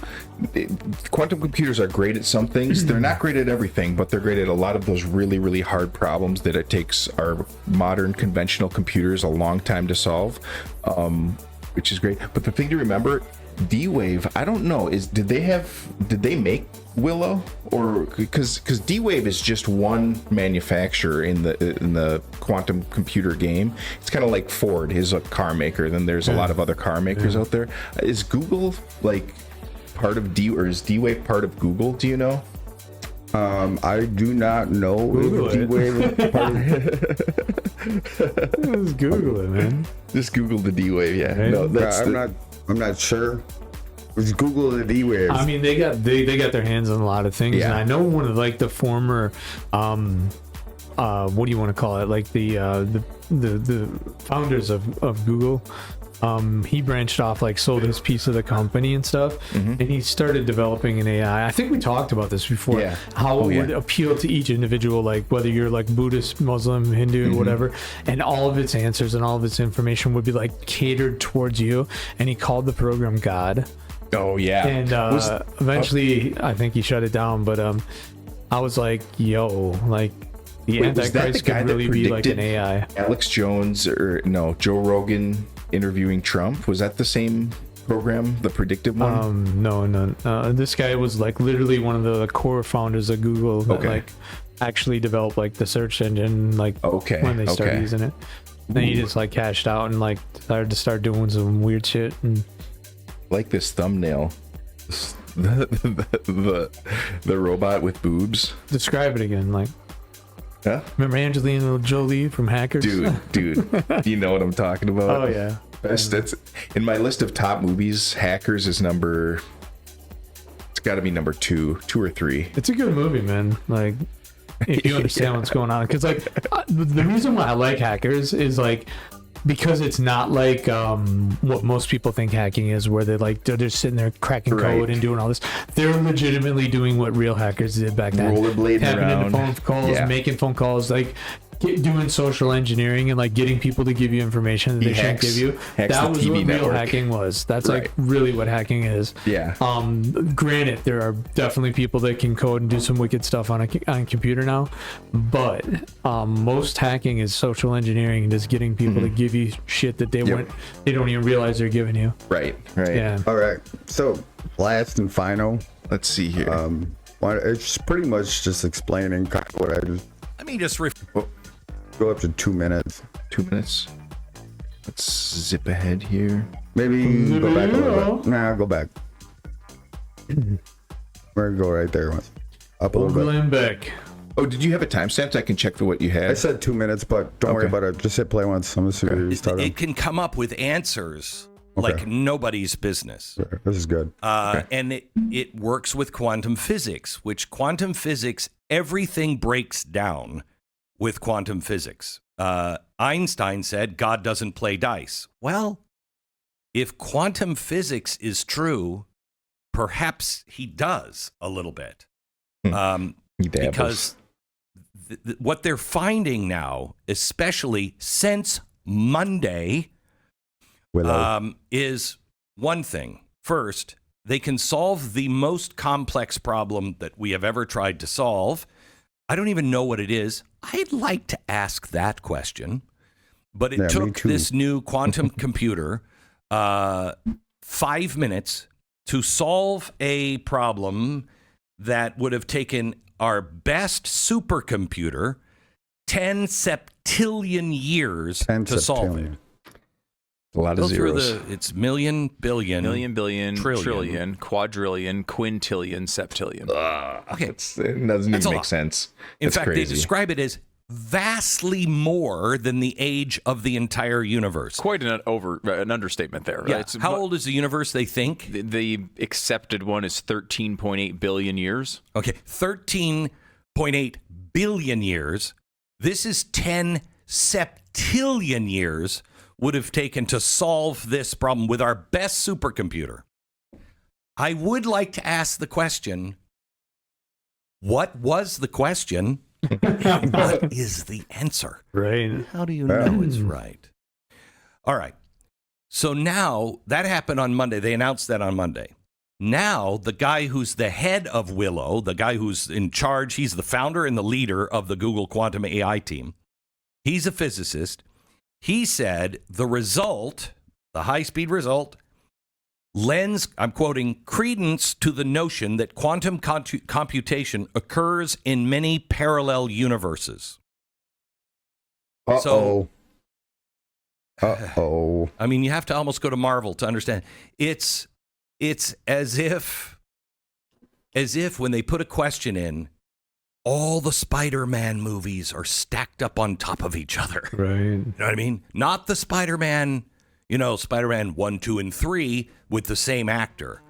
quantum computers are great at some things. They're not great at everything, but they're great at a lot of those really, really hard problems that it takes our modern conventional computers a long time to solve, which is great. But the thing to remember, D-Wave, I don't know, did they make Willow, or because D-Wave is just one manufacturer in the quantum computer game. It's kind of like Ford is a car maker, then there's a lot of other car makers out there. Is Google like part of is D-Wave part of Google? Do you know? I do not know. Google if D-Wave is part of Just Google it, man. Just Google the D-Wave. Yeah. Right? No, I'm not sure. Let's Google the D-Wave. I mean, they got their hands on a lot of things, and I know one of like the former, what do you want to call it? Like the founders of Google. He branched off, like sold his piece of the company and stuff, and he started developing an AI. I think we talked about this before. How it would appeal to each individual, like whether you're like Buddhist, Muslim, Hindu, whatever, and all of its answers and all of its information would be like catered towards you. And he called the program God. Oh yeah. And eventually, I think he shut it down. But I was like, yo, like the Antichrist could really be like an AI. Alex Jones or no, Joe Rogan interviewing Trump, was that the same program, the predictive one? No. This guy was like literally one of the core founders of Google that like actually developed like the search engine, like when they started using it. Then he just like cashed out and like decided to start doing some weird shit. And like this thumbnail, the robot with boobs. Describe it again, like. Yeah. Remember Angelina Jolie from Hackers? Dude, you know what I'm talking about? Oh yeah. That's in my list of top movies. Hackers is number. It's got to be number 2 or 3. It's a good movie, man. Like, if you understand what's going on, because like the reason why I like Hackers is like because it's not like what most people think hacking is, where they're just sitting there cracking code and doing all this. They're legitimately doing what real hackers did back then, rollerblading around, into phone calls, making phone calls, like doing social engineering and like getting people to give you information that they shouldn't give you. That was what real hacking was. That's like really what hacking is. Yeah. Granted, there are definitely people that can code and do some wicked stuff on a computer now, but most hacking is social engineering and just getting people to give you shit that they want. They don't even realize they're giving you. Right. Yeah. All right. So last and final. Let's see here. It's pretty much just explaining kind of what I just. Let me just go up to 2 minutes. 2 minutes. Let's zip ahead here. Maybe go back a little bit. Nah, go back. We're gonna go right there. Up a little bit. Back. Oh, did you have a timestamp? I can check for what you had. I said 2 minutes, but don't worry about it. Just hit play once. I'm assuming you started. It can come up with answers like nobody's business. This is good. And it works with quantum physics, which quantum physics, everything breaks down with quantum physics. Einstein said God doesn't play dice. Well, if quantum physics is true, perhaps he does a little bit. Because what they're finding now, especially since Monday, is one thing. First, they can solve the most complex problem that we have ever tried to solve. I don't even know what it is. I'd like to ask that question. But it took this new quantum computer 5 minutes to solve a problem that would have taken our best supercomputer 10 septillion years to solve it. A lot of zeros. It's million, billion, trillion, quadrillion, quintillion, septillion. Okay. It doesn't even make sense. In fact, they describe it as vastly more than the age of the entire universe. Quite an understatement there. Yeah. Right? How old is the universe, they think? The accepted one is 13.8 billion years. Okay, 13.8 billion years. This is 10 septillion years would have taken to solve this problem with our best supercomputer. I would like to ask the question, what was the question? And what is the answer? Right. How do you know it's right? All right. So now that happened on Monday. They announced that on Monday. Now the guy who's the head of Willow, the guy who's in charge, he's the founder and the leader of the Google Quantum AI team. He's a physicist. He said the result, the high-speed result, lends, I'm quoting, credence to the notion that quantum computation occurs in many parallel universes. Uh-oh. I mean, you have to almost go to Marvel to understand. It's as if when they put a question in, all the Spider-Man movies are stacked up on top of each other. Right. You know what I mean? Not the Spider-Man, Spider-Man 1, 2, and 3 with the same actor.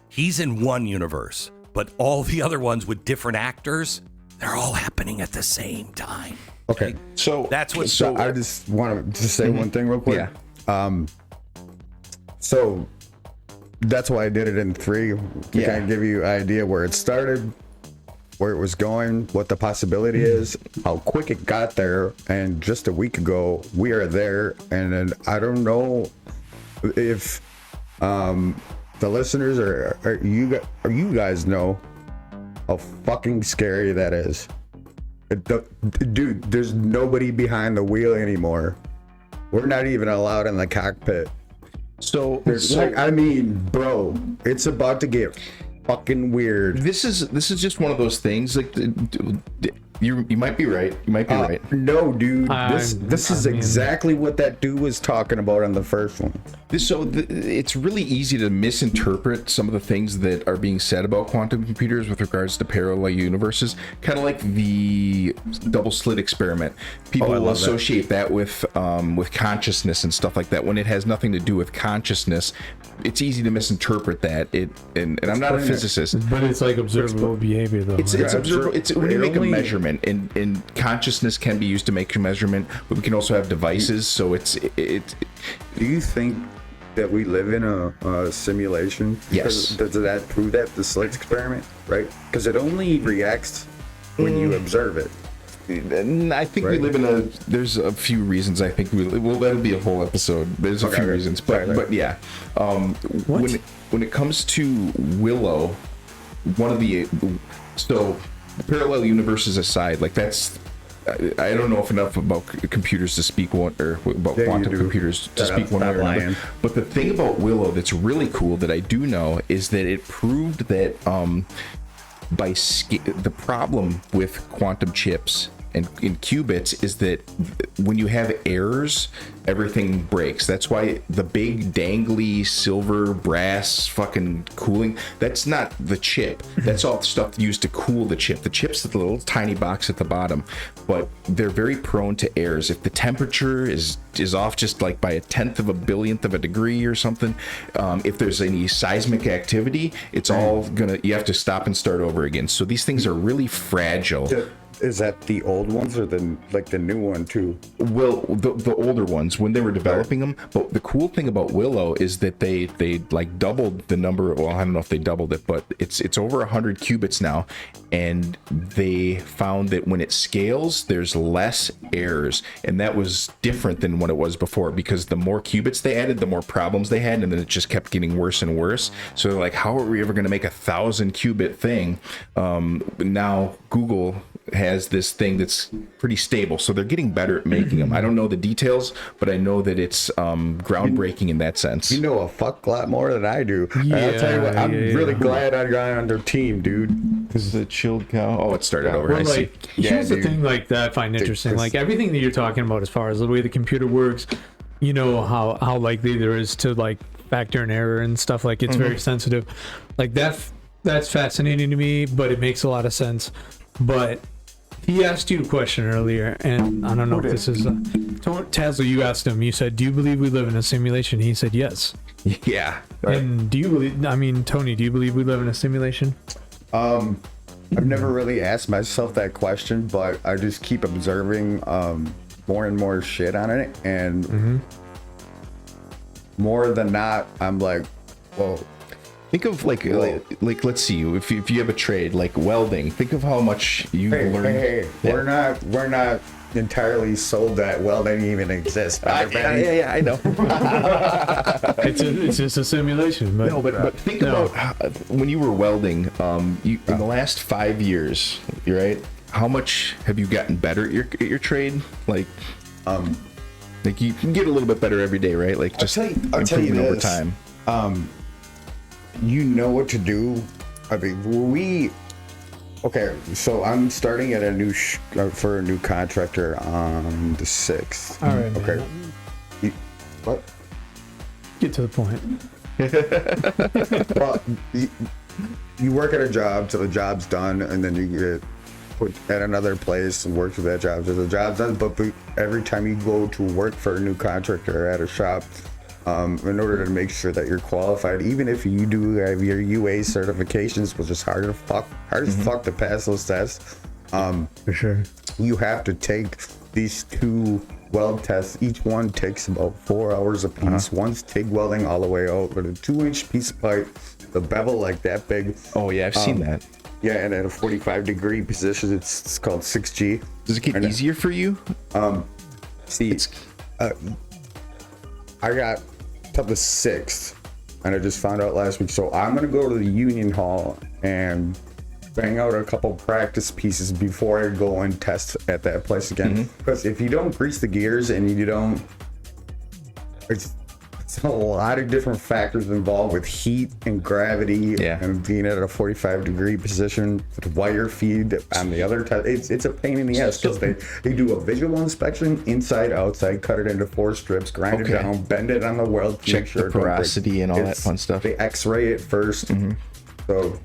He's in one universe, but all the other ones with different actors, they're all happening at the same time. Okay. So that's what. So I just want to say one thing real quick. Yeah. So that's why I did it in 3 to kind of give you an idea where it started, where it was going, what the possibility is, how quick it got there, and just a week ago we are there. And then I don't know if the listeners or you guys know how fucking scary that is. Dude, there's nobody behind the wheel anymore. We're not even allowed in the cockpit. So I mean, bro, it's about to get fucking weird. This is just one of those things. Like, you might be right. You might be right. No, dude. This is exactly what that dude was talking about on the first one. It's really easy to misinterpret some of the things that are being said about quantum computers with regards to parallel universes. Kind of like the double slit experiment. People will associate that with consciousness and stuff like that when it has nothing to do with consciousness. It's easy to misinterpret that. And I'm not a physicist, but it's like observable behavior, though. It's observable. It's when you make a measurement, and consciousness can be used to make a measurement, but we can also have devices. So it's. Do you think that we live in a simulation? Yes. Does that prove that the slit experiment, right? Because it only reacts when you observe it. And I think we live in there's a few reasons I think that'll be a whole episode. There's a few reasons, but yeah. When it comes to Willow, one of the parallel universes aside, like that's, I don't know enough about computers to speak about quantum computers to speak one way or another. But the thing about Willow that's really cool that I do know is that it proved that the problem with quantum chips and in qubits is that when you have errors, everything breaks. That's why the big dangly silver brass fucking cooling, that's not the chip. That's all the stuff used to cool the chip. The chip's the little tiny box at the bottom, but they're very prone to errors. If the temperature is off just like by 1/10 of a billionth of a degree or something, if there's any seismic activity, it's all gonna, you have to stop and start over again. So these things are really fragile. Is that the old ones or the new one too? Well, the older ones when they were developing them. But the cool thing about Willow is that they like doubled the number. Well, I don't know if they doubled it, but it's over 100 qubits now, and they found that when it scales, there's less errors, and that was different than what it was before, because the more qubits they added, the more problems they had, and then it just kept getting worse and worse. So they're like, how are we ever going to make 1,000 qubit thing? Now Google has this thing that's pretty stable, so they're getting better at making them. I don't know the details, but I know that it's groundbreaking in that sense. You know a fuck lot more than I do. Yeah, I'll tell you what, I'm really glad I got on their team, dude. This is a chilled cow. Oh, it started over. Well, like, here's the thing, like that I find interesting. Like everything that you're talking about, as far as the way the computer works, you know how likely there is to like factor an error and stuff. Like it's very sensitive. Like that's fascinating to me, but it makes a lot of sense. But he asked you a question earlier, and I don't know if this is TAZL. You asked him. You said, "Do you believe we live in a simulation?" He said, "Yes." Yeah. And do you believe? I mean, Tony, do you believe we live in a simulation? I've never really asked myself that question, but I just keep observing more and more shit on it, and more than not, I'm like, well. Think of like let's see, if you have a trade like welding, think of how much you've learned. Hey, we're not entirely sold that welding even exists. Yeah, I know. it's just a simulation. But, no, but think about how, when you were welding, in the last 5 years, right? How much have you gotten better at your trade? Like you can get a little bit better every day, right? Like just improving over time. You know what to do. I mean, okay, so I'm starting at a new for a new contractor on the 6th. All right, okay. What? Get to the point. Well, you work at a job till the job's done, and then you get put at another place and work for that job till the job's done. But every time you go to work for a new contractor at a shop, in order to make sure that you're qualified, even if you do have your UA certifications, which is hard as fuck to pass those tests. For sure. You have to take these 2 weld tests. Each one takes about 4 hours a piece. One's TIG welding all the way out with a 2-inch piece of pipe, the bevel like that big. Oh yeah, I've seen that. Yeah, and at a 45-degree position, it's called 6G. Does it get easier for you? See, I got till the 6th, and I just found out last week. So I'm gonna go to the Union Hall and bang out a couple practice pieces before I go and test at that place again. Because if you don't grease the gears and you don't, it's a lot of different factors involved with heat and gravity, and being at a 45-degree position with wire feed on the other test. It's a pain in the ass, because they do a visual inspection inside, outside, cut it into 4 strips, grind it down, bend it on the weld, check the porosity and all that fun stuff. They X-ray it first. So.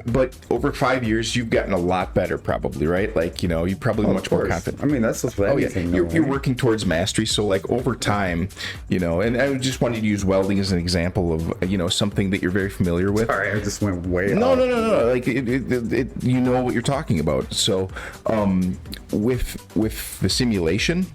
But over 5 years, you've gotten a lot better, probably, right? Like, you know, you're probably much more confident. I mean, that's just anything. You're working towards mastery. So, like, over time, you know, and I just wanted to use welding as an example of, you know, something that you're very familiar with. Sorry, I just went way off. No. Like, you know what you're talking about. So, with the simulation,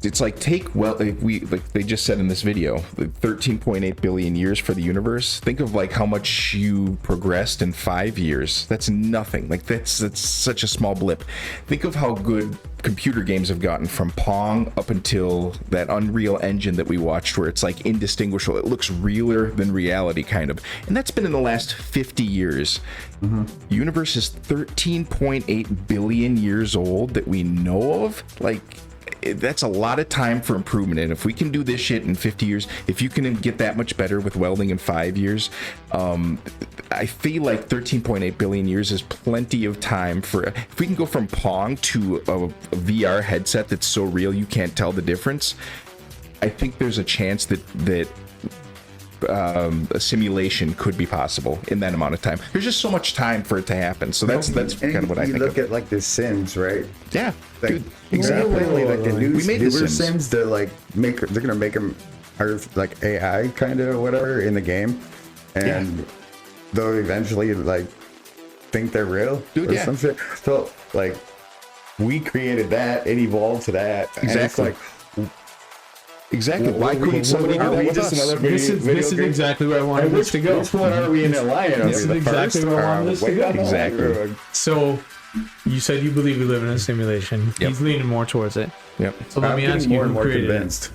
it's like like they just said in this video, 13.8 billion years for the universe. Think of like how much you progressed in 5 years. That's nothing. Like that's such a small blip. Think of how good computer games have gotten from Pong up until that Unreal Engine that we watched, where it's like indistinguishable. It looks realer than reality, kind of. And that's been in the last 50 years. The universe is 13.8 billion years old that we know of. Like, that's a lot of time for improvement. And if we can do this shit in 50 years, if you can get that much better with welding in 5 years, I feel like 13.8 billion years is plenty of time for. If we can go from Pong to a VR headset that's so real you can't tell the difference, I think there's a chance that a simulation could be possible in that amount of time. There's just so much time for it to happen. So that's kind of what I think. You look at like the Sims, right? Yeah, like, dude, exactly. Like the newer Sims. Sims, they're like they're gonna make them like AI kind of whatever in the game, and they'll eventually like think they're real, dude. Some shit. So like we created that, it evolved to that. Exactly. And it's like. Exactly. Why couldn't somebody do that with us? This is exactly where I wanted this to go. Which one are we in alliance? This is exactly where I wanted this to go. Exactly. So, you said you believe we live in a simulation. Yep. He's leaning more towards it. Yep. So let me ask you, who created it?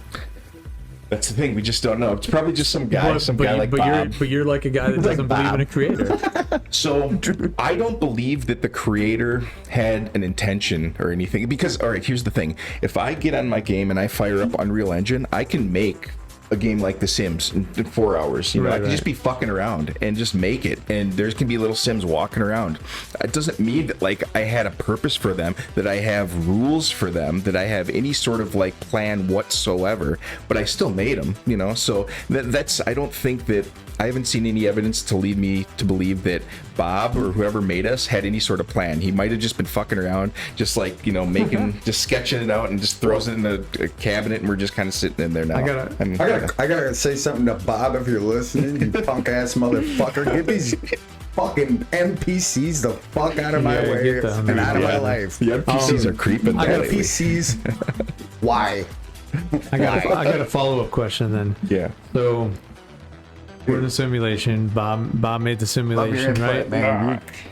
That's the thing. We just don't know. It's probably just some guy, like Bob. But you're like a guy that doesn't believe in a creator. So I don't believe that the creator had an intention or anything. Because, all right, here's the thing. If I get on my game and I fire up Unreal Engine, I can make a game like The Sims in 4 hours. I can just be fucking around and just make it. And there can be little Sims walking around. It doesn't mean that like I had a purpose for them, that I have rules for them, that I have any sort of like plan whatsoever. But I still made them, So that's. I don't think that. I haven't seen any evidence to lead me to believe that Bob or whoever made us had any sort of plan. He might have just been fucking around, just like, making, just sketching it out and just throws it in a cabinet and we're just kind of sitting in there now. I gotta say something to Bob if you're listening, you punk ass motherfucker. Get these fucking NPCs the fuck out of my way and out of my life. The NPCs are creeping. I got NPCs. Why? I got a follow-up question then. Yeah. So we're in a simulation. Bob made the simulation, right?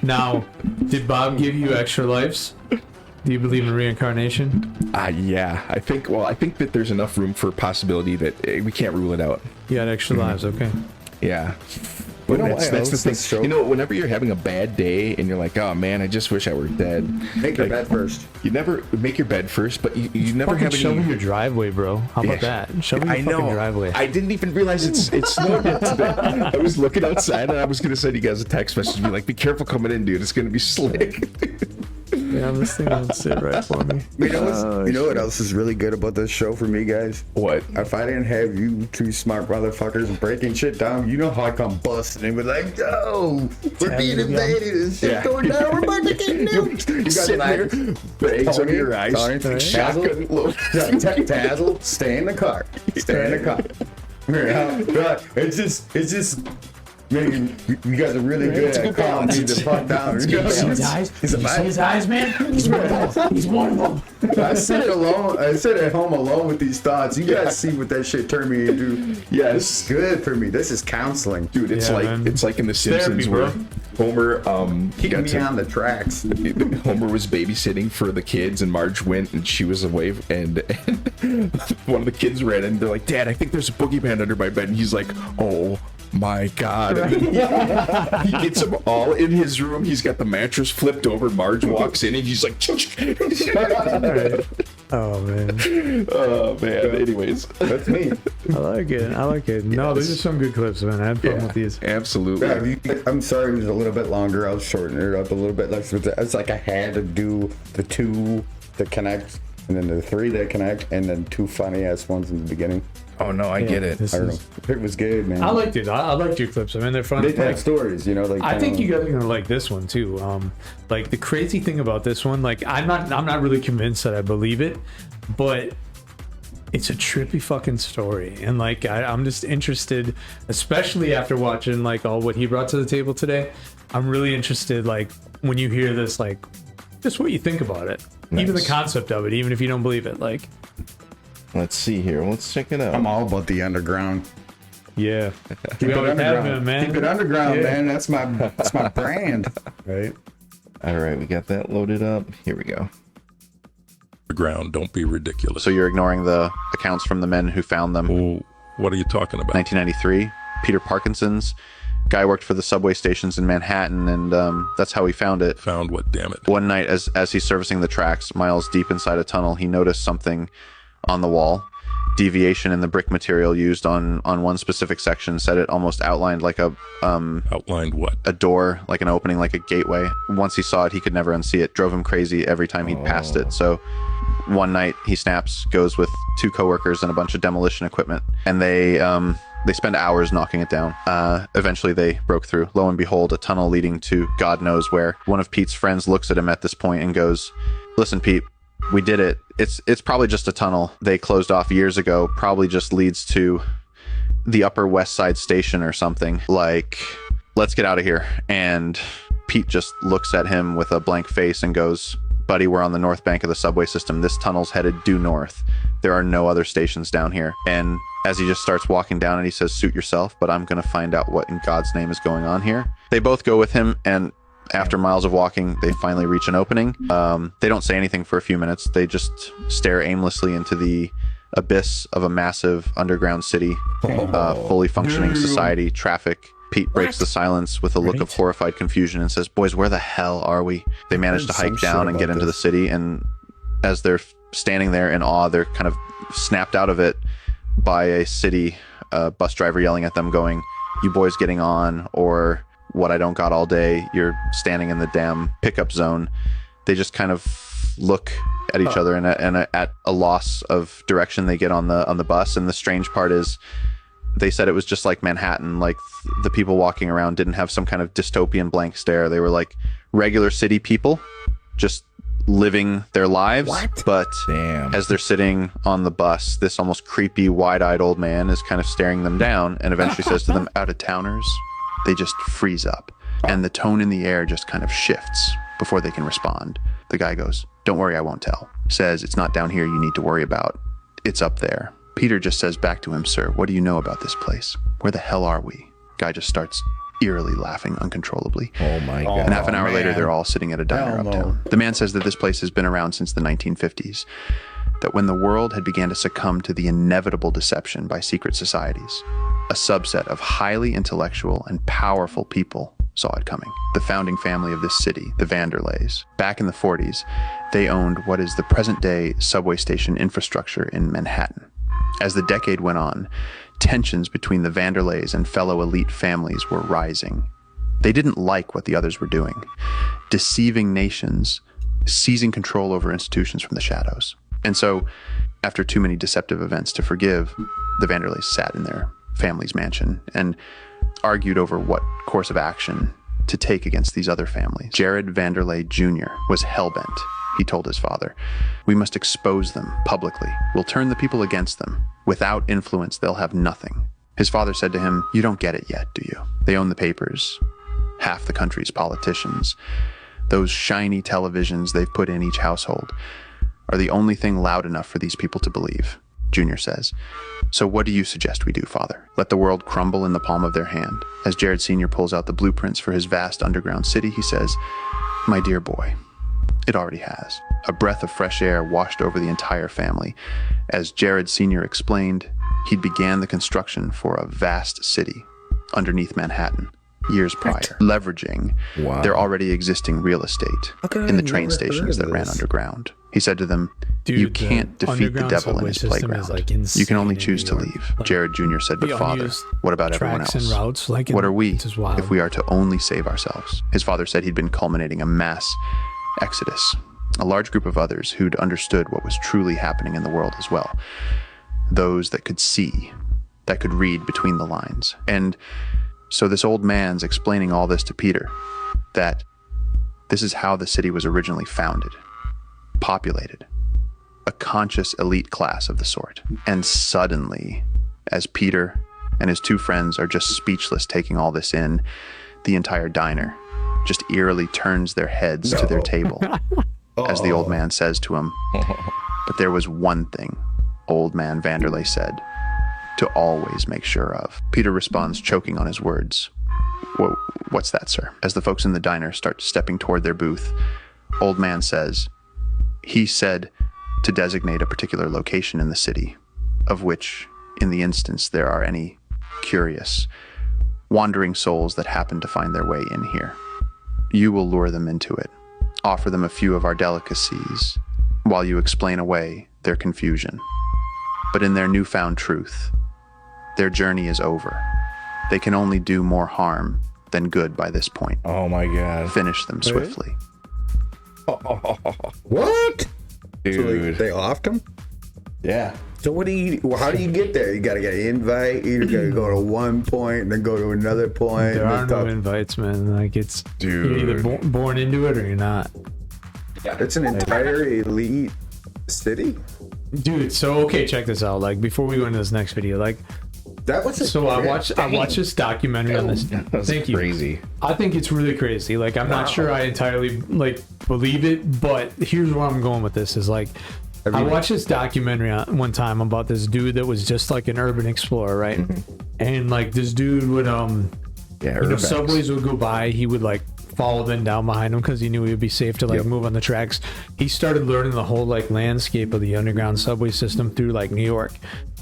Now, did Bob give you extra lives? Do you believe in reincarnation? Yeah. I think that there's enough room for possibility that we can't rule it out. You had extra lives, okay. Yeah. But that's the thing. Whenever you're having a bad day and you're like, oh man, I just wish I were dead. Make your bed first. You never make your bed first, but you never have any. Shovel your driveway, bro. How about that? Shovel your fucking driveway. I didn't even realize it's snowed yet today. I was looking outside and I was gonna send you guys a text message and be like, be careful coming in, dude. It's gonna be slick. Yeah, this thing won't sit right for me. You know what else is really good about this show for me, guys? What? If I didn't have you two smart motherfuckers breaking shit down, you know how I come busting and be like, yo, we're being invaded and shit going down. We're about to get nuked. You sitting there, bags under your eyes, shotgun load. TAZL, stay in the car. Stay in the car. It's just. Man, you guys are really good at calling me the fuck down. You see his eyes? You see his eyes, man? He's one of them. He's one of them. I sit at home alone with these thoughts. You guys see what that shit turned me into. Yes. This is good for me. This is counseling. Dude, it's like in The Simpsons where Homer keeping me on the tracks. Homer was babysitting for the kids and Marge went and she was away and one of the kids ran in. They're like, Dad, I think there's a boogeyman under my bed. And he's like, oh my God. He gets them all in his room. He's got the mattress flipped over. Marge walks in and he's like, oh man. Oh man. Anyways, that's me. I like it. No, these are some good clips, man. I had fun with these. Absolutely. I'm sorry it was a little bit longer. I'll shorten it up a little bit. It's like I had to do the 2 that connect and then the 3 that connect and then 2 funny ass ones in the beginning. Oh no, I get it. I don't know. It was good, man. I liked it. I liked your clips. I mean, they're fun. They have stories, like. I think you guys are gonna like this one too. Like the crazy thing about this one, like I'm not really convinced that I believe it, but it's a trippy fucking story, and like I'm just interested, especially after watching like all what he brought to the table today. I'm really interested, like when you hear this, like just what you think about it, even the concept of it, even if you don't believe it, like. Let's see here. Let's check it out. I'm all about the underground. Yeah. Keep it underground, man. Keep it underground, man. That's my brand. Right. All right, we got that loaded up. Here we go. Ground. Don't be ridiculous. So you're ignoring the accounts from the men who found them. Well, what are you talking about? 1993. Peter Parkinson's Guy worked for the subway stations in Manhattan, and that's how he found it. Found what, damn it? One night, as he's servicing the tracks, miles deep inside a tunnel, he noticed something on the wall. Deviation in the brick material used on one specific section said it almost outlined like a... outlined what? A door, like an opening, like a gateway. Once he saw it, he could never unsee it. Drove him crazy every time he'd passed it. So one night, he snaps, goes with 2 coworkers and a bunch of demolition equipment, and they spend hours knocking it down. Eventually, they broke through. Lo and behold, a tunnel leading to God knows where. One of Pete's friends looks at him at this point and goes, "Listen, Pete, we did it. It's probably just a tunnel they closed off years ago. Probably just leads to the Upper West Side Station or something. Like, let's get out of here." And Pete just looks at him with a blank face and goes, "Buddy, we're on the north bank of the subway system. This tunnel's headed due north. There are no other stations down here." And as he just starts walking down and he says, "Suit yourself, but I'm going to find out what in God's name is going on here." They both go with him, and after miles of walking, they finally reach an opening. They don't say anything for a few minutes. They just stare aimlessly into the abyss of a massive underground city, fully functioning society, traffic. Pete breaks the silence with a look of horrified confusion and says, "Boys, where the hell are we?" They manage to hike down and get into the city, and as they're standing there in awe, they're kind of snapped out of it by a city bus driver yelling at them going, "You boys getting on, or what I don't got all day, you're standing in the damn pickup zone." They just kind of look at each other and at a loss of direction. They get on the bus, and the strange part is they said it was just like Manhattan. Like the people walking around didn't have some kind of dystopian blank stare. They were like regular city people, just living their lives. What? But as they're sitting on the bus, this almost creepy, wide-eyed old man is kind of staring them down and eventually says to them, "Out-of-towners," they just freeze up, and the tone in the air just kind of shifts before they can respond. The guy goes, "Don't worry, I won't tell." Says, "It's not down here you need to worry about. It's up there." Peter just says back to him, "Sir, what do you know about this place? Where the hell are we?" Guy just starts eerily laughing uncontrollably. Oh my God. And half an hour later, they're all sitting at a diner uptown. The man says that this place has been around since the 1950s, that when the world had began to succumb to the inevitable deception by secret societies, a subset of highly intellectual and powerful people saw it coming. The founding family of this city, the Vanderleys. Back in the 40s, they owned what is the present-day subway station infrastructure in Manhattan. As the decade went on, tensions between the Vanderleys and fellow elite families were rising. They didn't like what the others were doing, deceiving nations, seizing control over institutions from the shadows. And so, after too many deceptive events to forgive, the Vanderleys sat in their family's mansion and argued over what course of action to take against these other families. Jared Vanderlei Jr. was hellbent. He told his father, "We must expose them publicly. We'll turn the people against them. Without influence, they'll have nothing." His father said to him, "You don't get it yet, do you? They own the papers, half the country's politicians. Those shiny televisions they've put in each household are the only thing loud enough for these people to believe," Junior says. "So what do you suggest we do, Father? Let the world crumble in the palm of their hand?" As Jared Sr. pulls out the blueprints for his vast underground city, he says, "My dear boy, it already has." A breath of fresh air washed over the entire family. As Jared Sr. explained, he'd began the construction for a vast city underneath Manhattan years prior, leveraging their already existing real estate in the train stations that ran underground. He said to them, "You can't defeat the devil in his playground. You can only choose to leave." Jared Jr. said, "But Father, what about everyone else? What are we if we are to only save ourselves?" His father said he'd been culminating a mass exodus, a large group of others who'd understood what was truly happening in the world as well. Those that could see, that could read between the lines. And so this old man's explaining all this to Peter, that this is how the city was originally founded, populated, a conscious elite class of the sort. And suddenly, as Peter and his 2 friends are just speechless taking all this in, the entire diner just eerily turns their heads to their table as the old man says to him, "But there was one thing," old man Vanderlei said, "to always make sure of." Peter responds, choking on his words. "What's that, sir?" As the folks in the diner start stepping toward their booth, old man says, he said to designate a particular location in the city, of which, in the instance, there are any curious wandering souls that happen to find their way in here. You will lure them into it, offer them a few of our delicacies, while you explain away their confusion. But in their newfound truth, their journey is over. They can only do more harm than good by this point. Oh my God. Finish them swiftly. What? Dude. So they offed him? Yeah. So how do you get there? You gotta get an invite, you gotta go to one point and then go to another point. There are no invites, man. Like it's you're either born into it or you're not. Yeah, it's an entire elite city. Dude, so okay, check this out. Like before we go into this next video, like that was I watched this documentary on this. That's crazy. I think it's really crazy. Like I'm not sure I entirely like believe it, but here's where I'm going with this is like I watched this documentary one time about this dude that was just like an urban explorer, right? And like this dude would subways would go by, he would like follow them down behind him because he knew he would be safe to like move on the tracks. He started learning the whole like landscape of the underground subway system through like New York.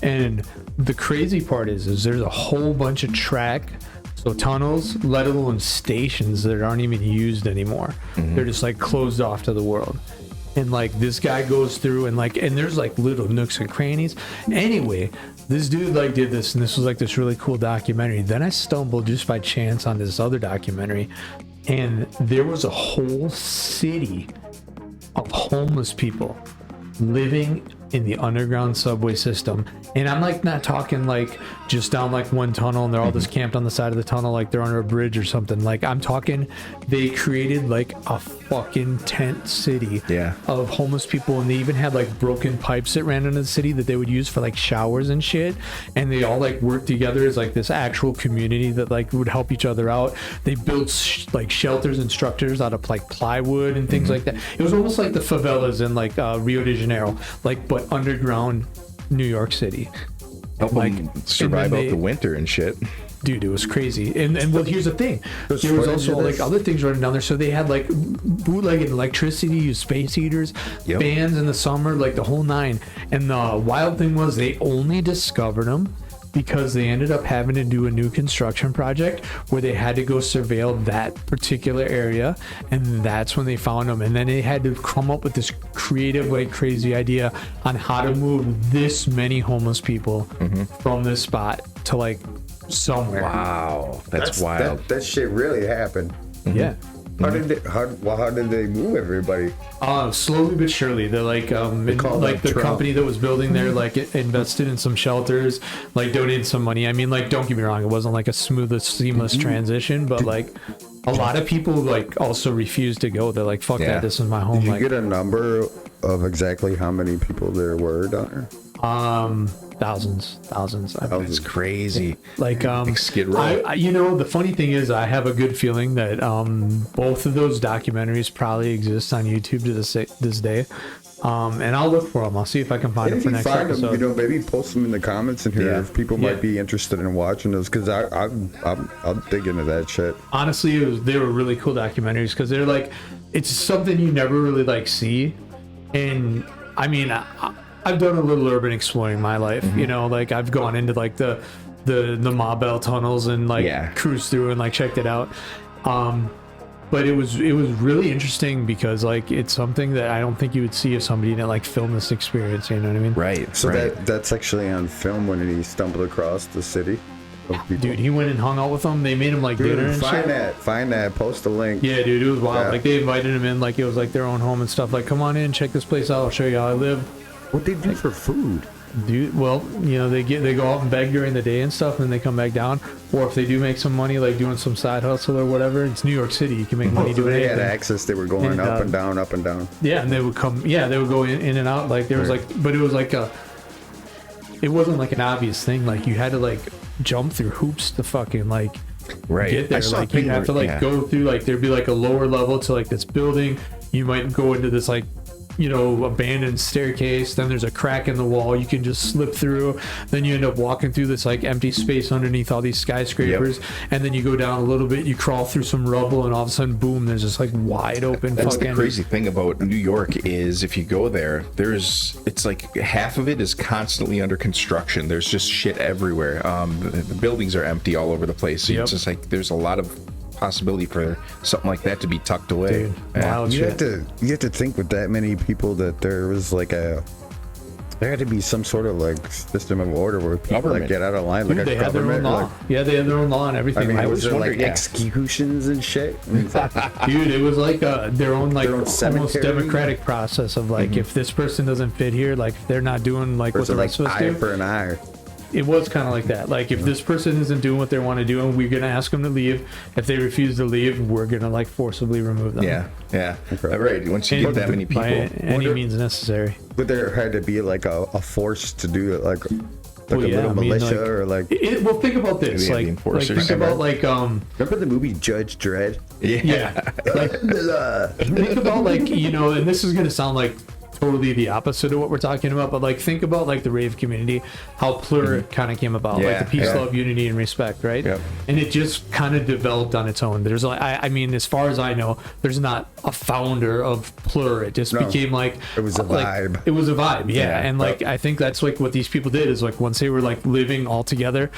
And the crazy part is there's a whole bunch of tunnels, let alone stations that aren't even used anymore. They're just like closed off to the world. And like this guy goes through and there's like little nooks and crannies. Anyway, this dude like did this, and this was like this really cool documentary. Then I stumbled just by chance on this other documentary, and there was a whole city of homeless people living in the underground subway system. And I'm like not talking like just down like one tunnel and they're all just camped on the side of the tunnel like they're under a bridge or something. Like I'm talking they created like a fucking tent city of homeless people, and they even had like broken pipes that ran into the city that they would use for like showers and shit, and they all like worked together as like this actual community that like would help each other out. They built like shelters and structures out of like plywood and things like that. It was almost like the favelas in like Rio de Janeiro, like but underground New York City. Help them survive out the winter and shit. Dude, it was crazy. And well, here's the thing. There was also like other things running down there. So they had like bootlegging electricity, used space heaters, fans in the summer, like the whole nine. And the wild thing was they only discovered them because they ended up having to do a new construction project where they had to go surveil that particular area, and that's when they found them. And then they had to come up with this creative, like crazy idea on how to move this many homeless people from this spot to like somewhere. Wow, that's wild. That shit really happened. Yeah. How did they move everybody? Slowly but surely. They're like the company that was building there like invested in some shelters, like donated some money. I mean, like don't get me wrong, it wasn't like a smooth, seamless transition, but like a lot of people like also refused to go. They're like, fuck that, this is my home. Did you get a number of exactly how many people there were down there? Thousands. That's crazy. Like Skid Row. you know, the funny thing is I have a good feeling that both of those documentaries probably exist on YouTube to this day. And I'll look for them. I'll see if I can find them for next episode. Them, maybe post them in the comments in here if people might be interested in watching those, because I'm dig into that shit. Honestly, they were really cool documentaries because they're like, it's something you never really like see. And I mean, I've done a little urban exploring in my life, you know, like I've gone into like the Mabel tunnels and like cruised through and like checked it out. But it was really interesting because like it's something that I don't think you would see if somebody didn't like film this experience, you know what I mean? Right. So that's actually on film when he stumbled across the city. Dude, he went and hung out with them. They made him like dinner and shit. Find that, post a link. Yeah, dude, it was wild. Like they invited him in like it was like their own home and stuff. Like, come on in, check this place out, I'll show you how I live. What they do for food? Dude, well, you know, they go out and beg during the day and stuff, and then they come back down. Or if they do make some money, like doing some side hustle or whatever, it's New York City. You can make money doing anything. They had access. They were going up and down, up and down. Yeah, and they would come. Yeah, they would go in and out. Like there was like, but it was like it wasn't like an obvious thing. Like you had to like jump through hoops to fucking like get there. Like you have to like go through like there'd be like a lower level to like this building. You might go into this like abandoned staircase. Then there's a crack in the wall you can just slip through. Then you end up walking through this like empty space underneath all these skyscrapers. And then you go down a little bit, you crawl through some rubble, and all of a sudden, boom, there's this like wide open. That's the crazy thing about New York is if you go there, it's like half of it is constantly under construction. There's just shit everywhere. The buildings are empty all over the place. So it's just like there's a lot of possibility for something like that to be tucked away. Dude, you have to think with that many people that there was like there had to be some sort of like system of order where people like get out of line. Dude, like they had their own law. They had their own law and everything. I mean, I was there like executions and shit? Dude, it was like their own like almost cemetery? democratic process of like if this person doesn't fit here, like they're not doing like what the rest of us do. Eye for an eye. It was kind of like that. Like if this person isn't doing what they want to do, and we're gonna ask them to leave. If they refuse to leave, we're gonna like forcibly remove them. Yeah. Right. Once you get that many people, by any means necessary. But there had to be like a force to do it, like a little militia or like. Well, think about this. Like think about like Remember the movie Judge Dredd? Yeah. Like think about like and this is gonna sound like totally the opposite of what we're talking about, but like think about like the rave community, how Plur kind of came about, like the peace, love, unity, and respect, right? And it just kind of developed on its own. There's like I mean, as far as I know, there's not a founder of Plur. It just became like it was a vibe. It was a vibe, and like I think that's like what these people did is like once they were like living all together,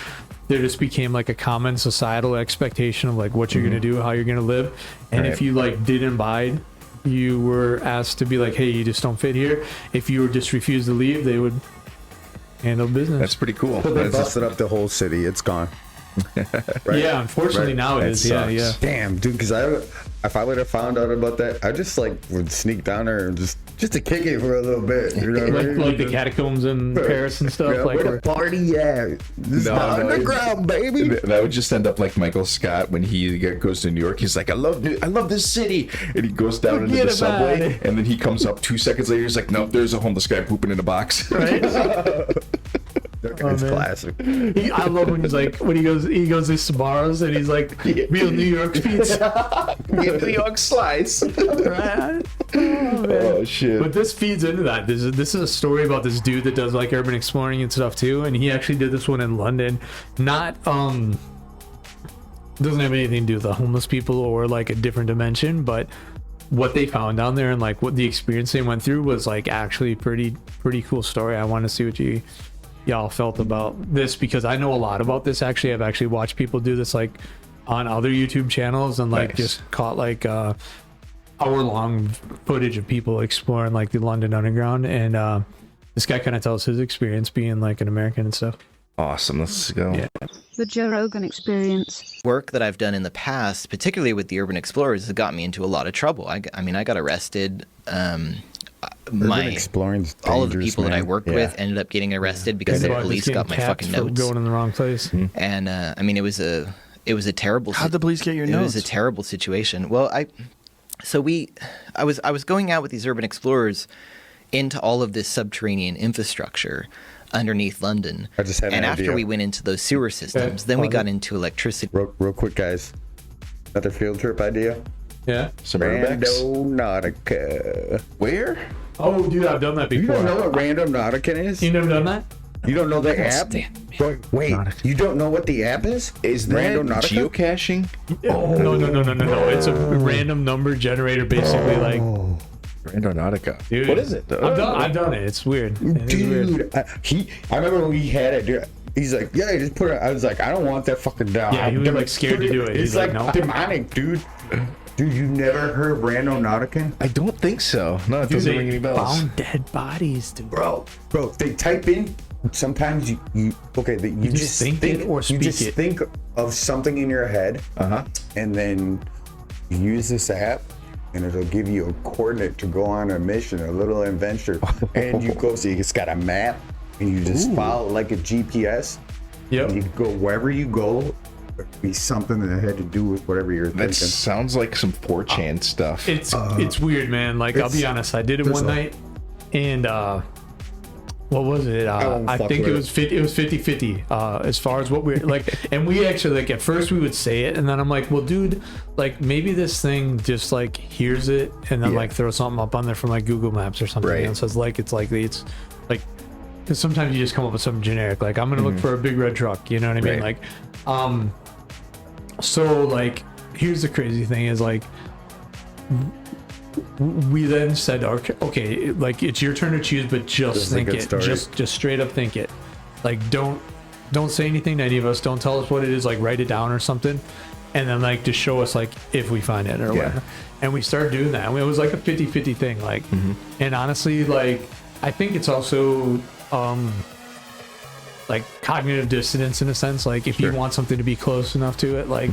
there just became like a common societal expectation of like what you're gonna do, how you're gonna live, and if you like didn't abide, you were asked to be like, hey, you just don't fit here. If you were just refused to leave, they would handle business. That's pretty cool. But they busted up the whole city. It's gone. Yeah, unfortunately now it is. Yeah. Damn, dude. Because if I would have found out about that, I just like would sneak down there and just to kick it for a little bit. You know what I mean? Like the catacombs in Paris and stuff. Yeah, like where the party at? This is the underground, baby. That would just end up like Michael Scott when he goes to New York. He's like, I love this city, and he goes down into the subway, and then he comes up 2 seconds later. He's like, nope, there's a homeless guy pooping in a box. Right. It's classic. I love when he's like, when he goes to Sbarro's and he's like, real New York pizza, New York slice. Right? Oh shit! But this feeds into that. This is a story about this dude that does like urban exploring and stuff too, and he actually did this one in London. Not doesn't have anything to do with the homeless people or like a different dimension, but what they found down there and like what the experience they went through was like actually pretty cool story. I want to see what y'all felt about this because I know a lot about this. Actually, I've actually watched people do this like on other YouTube channels and like just caught like hour-long footage of people exploring like the London Underground, and this guy kind of tells his experience being like an American and stuff. Awesome, let's go. Yeah. The Joe Rogan Experience. Work that I've done in the past, particularly with the urban explorers, has got me into a lot of trouble. I mean, I got arrested. All of the people that I worked with ended up getting arrested because the police got my fucking notes. Going in the wrong place. And I mean, it was a terrible. How'd the police get your notes? It was a terrible situation. Well, I was going out with these urban explorers into all of this subterranean infrastructure underneath London. I just had an after idea. we went into those sewer systems, then we got into electricity. Real quick, guys. Another field trip idea. Yeah. Randonautica. Where? Oh, dude, I've done that before. You don't know what Randonautica is? You never done that? You don't know the app? Wait, you don't know what the app is? Is that geocaching? No. It's a random number generator, basically. Like Randonautica. Dude, what is it? I've done it. It's weird. Dude, I remember when we had it, dude. He's like, yeah, just put it. I was like, I don't want that fucking down. Yeah, he was like scared to do it. It's like no. Demonic, dude. Dude, you never heard Randonautica? I don't think so. No, it doesn't ring any bells. Found dead bodies, dude. Bro, they type in. Sometimes you just think it or speak it. You just think of something in your head, and then you use this app, and it'll give you a coordinate to go on a mission, a little adventure, and you go. So it's got a map, and you just follow like a GPS. Yep. And you go wherever you go. Be something that had to do with whatever you're thinking. That sounds like some 4chan stuff. It's weird, man. Like I'll be honest, I did it one night, and what was it? I think it was 50-50 as far as what we're like. And we actually, like, at first we would say it, and then I'm like, well, dude, like, maybe this thing just like hears it and then like throw something up on there from like Google Maps or something, and says like it's like because sometimes you just come up with something generic, like I'm gonna look for a big red truck, you know what I mean? Like, so like, here's the crazy thing is like, we then said, okay, like, it's your turn to choose, but just think it, just straight up think it, like, don't say anything to any of us, don't tell us what it is, like, write it down or something, and then like just show us like if we find it or whatever. And we started doing that. It was like a 50-50 thing, like, and honestly, like, I think it's also like cognitive dissonance in a sense, like if you want something to be close enough to it, like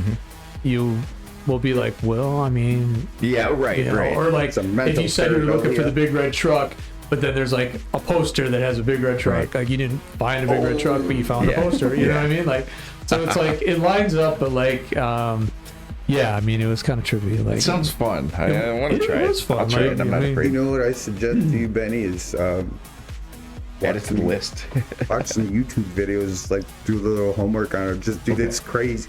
you will be like, well, I mean, or like if you said you're looking for the big red truck, but then there's like a poster that has a big red truck, like you didn't find a big red truck, but you found a poster, you know what I mean? Like, so it's like it lines up, but like I mean, it was kind of trippy. Like, it sounds fun. I want to try it. It was fun. I'll try it. I'm not afraid. You know what I suggest to you, Benny, is add it to the list. Watch some YouTube videos, like do a little homework on it. Just do this crazy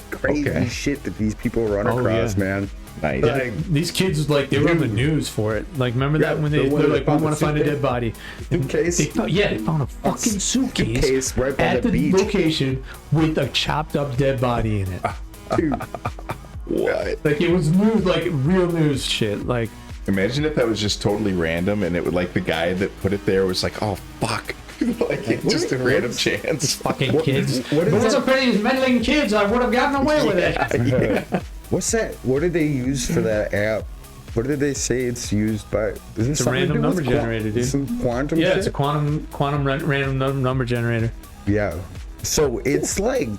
shit that these people run across, man. Nice. Like, these kids, like, they were on the news for it. Like, remember that when they're like, we want to find a dead body. Suitcase? They found a fucking suitcase right by at the beach. location with a chopped up dead body in it. Dude. What? Like, it was news, like real news shit. Like, imagine if that was just totally random, and it would, like, the guy that put it there was like, oh fuck. Like, just a random chance. Fucking kids. If it wasn't for these meddling kids, I would have gotten away with it. What's that? What did they use for that app? What did they say it's used by? It's a random number generator, dude. Some quantum shit? It's a quantum random number generator. Yeah. So it's like,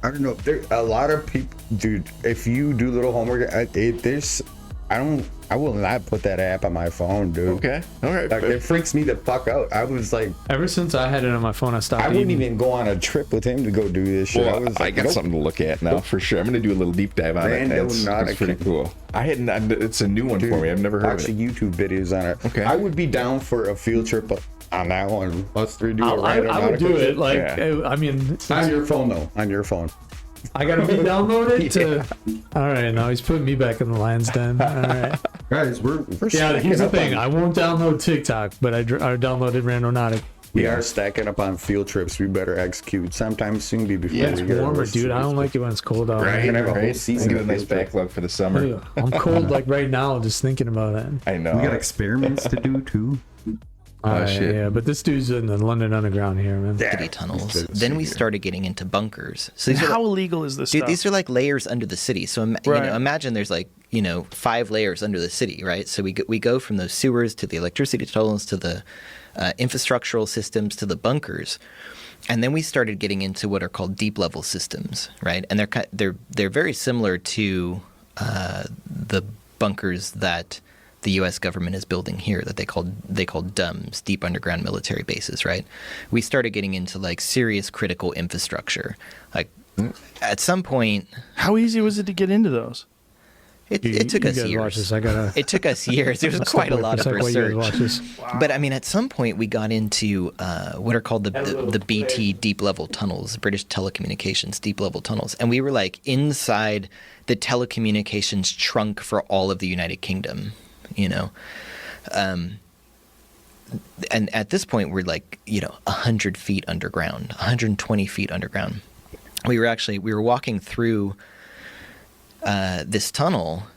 I don't know. There a lot of people, dude. If you do little homework, I will not put that app on my phone, dude. Okay. All right. Like, it freaks me the fuck out. I was like, ever since I had it on my phone, I stopped. I wouldn't even go on a trip with him to go do this shit. Well, I was like, I got something to look at now for sure. I'm gonna do a little deep dive on it. It's pretty cool. It's a new one for me. I've never heard of it. Watch the YouTube videos on it. Okay. I would be down for a field trip on that one. Us three do a random. I would do it. Like, I mean, on your phone though. On your phone. I gotta re-download it to. All right, now he's putting me back in the lion's den. All right, guys, we're here's the thing. I won't download TikTok, but I downloaded Randonautic. We are stacking up on field trips. We better execute sometime soon. Before it's warmer, dude. I don't like it when it's cold out. Right, have a whole season. Get a nice backlog for the summer. I'm cold like right now, just thinking about it. I know. We got experiments to do too. Shit. Yeah, but this dude's in the London Underground here, man. City tunnels. Then we started getting into bunkers. So how illegal is this stuff? These are like layers under the city. So imagine there's like 5 layers under the city, right? So we go from those sewers to the electricity tunnels to the infrastructural systems to the bunkers, and then we started getting into what are called deep level systems, right? And they're very similar to the bunkers that the U.S. government is building here that they call DUMBs, deep underground military bases, right? We started getting into like serious critical infrastructure. Like at some point, how easy was it to get into those? It took us years. It took us years. There was quite a lot of research. Wow. But I mean, at some point, we got into what are called the BT deep level tunnels, British Telecommunications deep level tunnels, and we were like inside the telecommunications trunk for all of the United Kingdom. And at this point we're like 100 feet underground, 120 feet underground. We were walking through this tunnel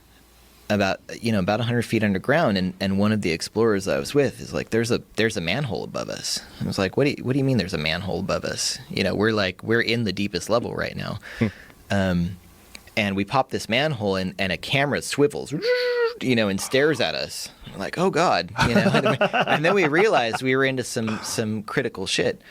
about 100 feet underground, and one of the explorers I was with is like, there's a manhole above us. I was like, what do you mean there's a manhole above us? We're in the deepest level right now. And we pop this manhole, and a camera swivels, and stares at us. I'm like, oh God, and then we realized we were into some critical shit.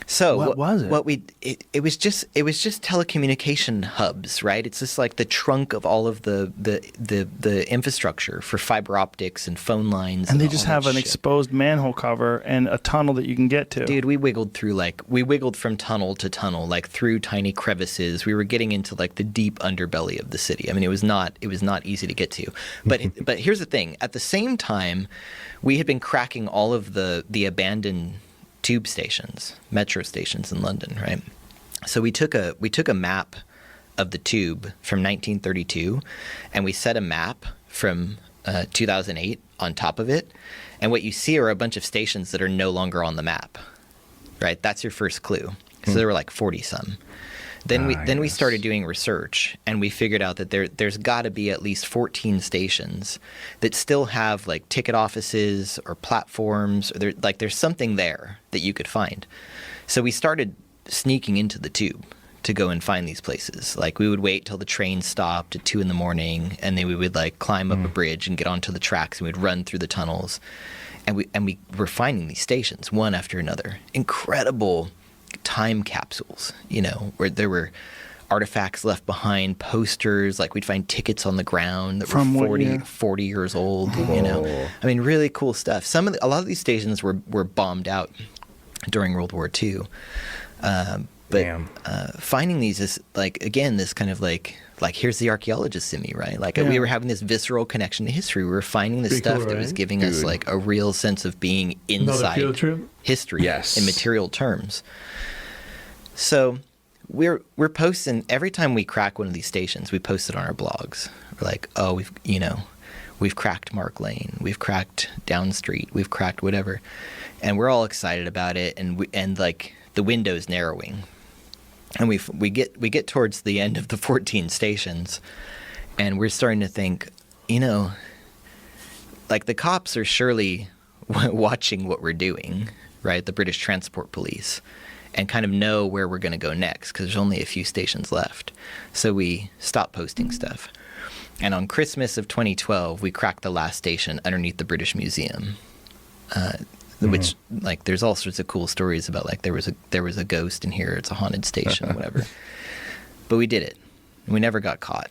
So what was it? It was just telecommunication hubs, right? It's just like the trunk of all of the infrastructure for fiber optics and phone lines. And they just have an exposed manhole cover and a tunnel that you can get to. Dude, we wiggled from tunnel to tunnel, like through tiny crevices. We were getting into like the deep underbelly of the city. I mean, it was not easy to get to. But here's the thing: at the same time, we had been cracking all of the abandoned tube stations, metro stations in London, right? So we took a map of the tube from 1932, and we set a map from 2008 on top of it, and what you see are a bunch of stations that are no longer on the map, right? That's your first clue. So there were like 40 some. Then we started doing research, and we figured out that there's got to be at least 14 stations that still have like ticket offices or platforms, or there's something there that you could find. So we started sneaking into the tube to go and find these places. Like we would wait till the train stopped at 2 a.m, and then we would like climb up a bridge and get onto the tracks, and we'd run through the tunnels, and we were finding these stations one after another. Incredible time capsules, you know, where there were artifacts left behind, posters, like we'd find tickets on the ground that From were 40 years old, you know. I mean, really cool stuff. A lot of these stations were bombed out during World War II. Finding these is like, again, this kind of like here's the archaeologist in me, right? Like we were having this visceral connection to history. We were finding this stuff that was giving us like a real sense of being inside history in material terms. So we're posting every time we crack one of these stations. We post it on our blogs. We're like, oh, we've cracked Mark Lane, we've cracked Down Street, we've cracked whatever, and we're all excited about it. And like the window's narrowing, and we get towards the end of the 14 stations, and we're starting to think, you know, like the cops are surely watching what we're doing, right? The British Transport Police. And kind of know where we're going to go next, because there's only a few stations left. So we stopped posting stuff. And on Christmas of 2012, we cracked the last station underneath the British Museum, which like there's all sorts of cool stories about like there was a ghost in here. It's a haunted station, whatever. But we did it. We never got caught.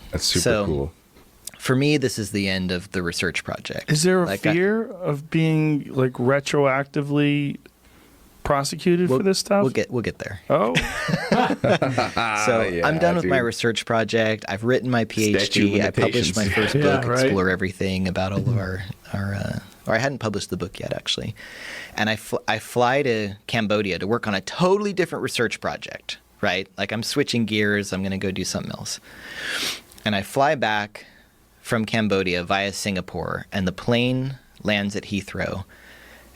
That's super cool. For me, this is the end of the research project. Is there a fear of being like retroactively prosecuted for this stuff? We'll get there. Oh. I'm done with my research project. I've written my PhD. I published my first book, Explore Everything, about all of our or I hadn't published the book yet, actually. And I fly to Cambodia to work on a totally different research project, right? Like I'm switching gears. I'm going to go do something else. And I fly back from Cambodia via Singapore, and the plane lands at Heathrow.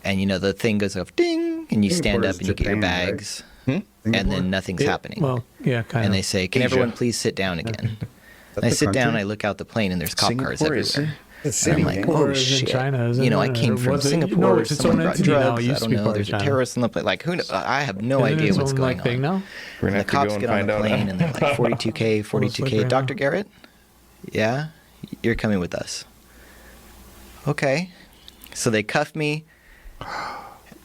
And, you know, the thing goes off, ding, and you stand up and you get your bags, and then nothing's happening. Well, yeah, kind of. And they say, can everyone please sit down again? And I sit down, I look out the plane, and there's cop cars everywhere. And I'm like, oh, shit. China, you know, I came from Singapore. Someone brought drugs. I don't know. There's a terrorist on the plane. Like, who knows? I have no idea what's going on. Now? And the cops get on the plane, and they're like, 42K. Dr. Garrett? Yeah? You're coming with us. Okay. So they cuff me.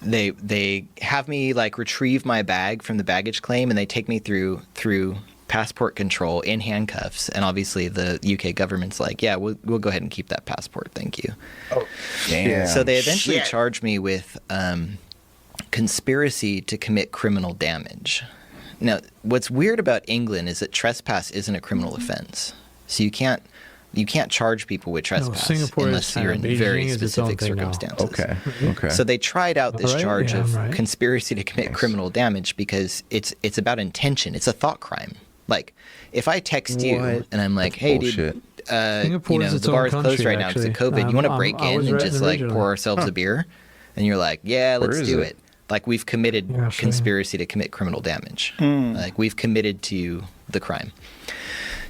They have me like retrieve my bag from the baggage claim, and they take me through passport control in handcuffs. And obviously the UK government's like, yeah, we'll go ahead and keep that passport, thank you. Oh, damn. So they eventually charged me with conspiracy to commit criminal damage. Now, what's weird about England is that trespass isn't a criminal offense, so you can't charge people with trespass unless you're in very specific circumstances. Okay. So they tried out this charge of conspiracy to commit criminal damage because it's about intention. It's a thought crime. Like, if I text you and I'm like, hey, dude, you know, the bar's closed right now because of COVID. You want to break in and just like pour ourselves a beer? And you're like, yeah, let's do it. Like, we've committed conspiracy to commit criminal damage. Like, we've committed to the crime.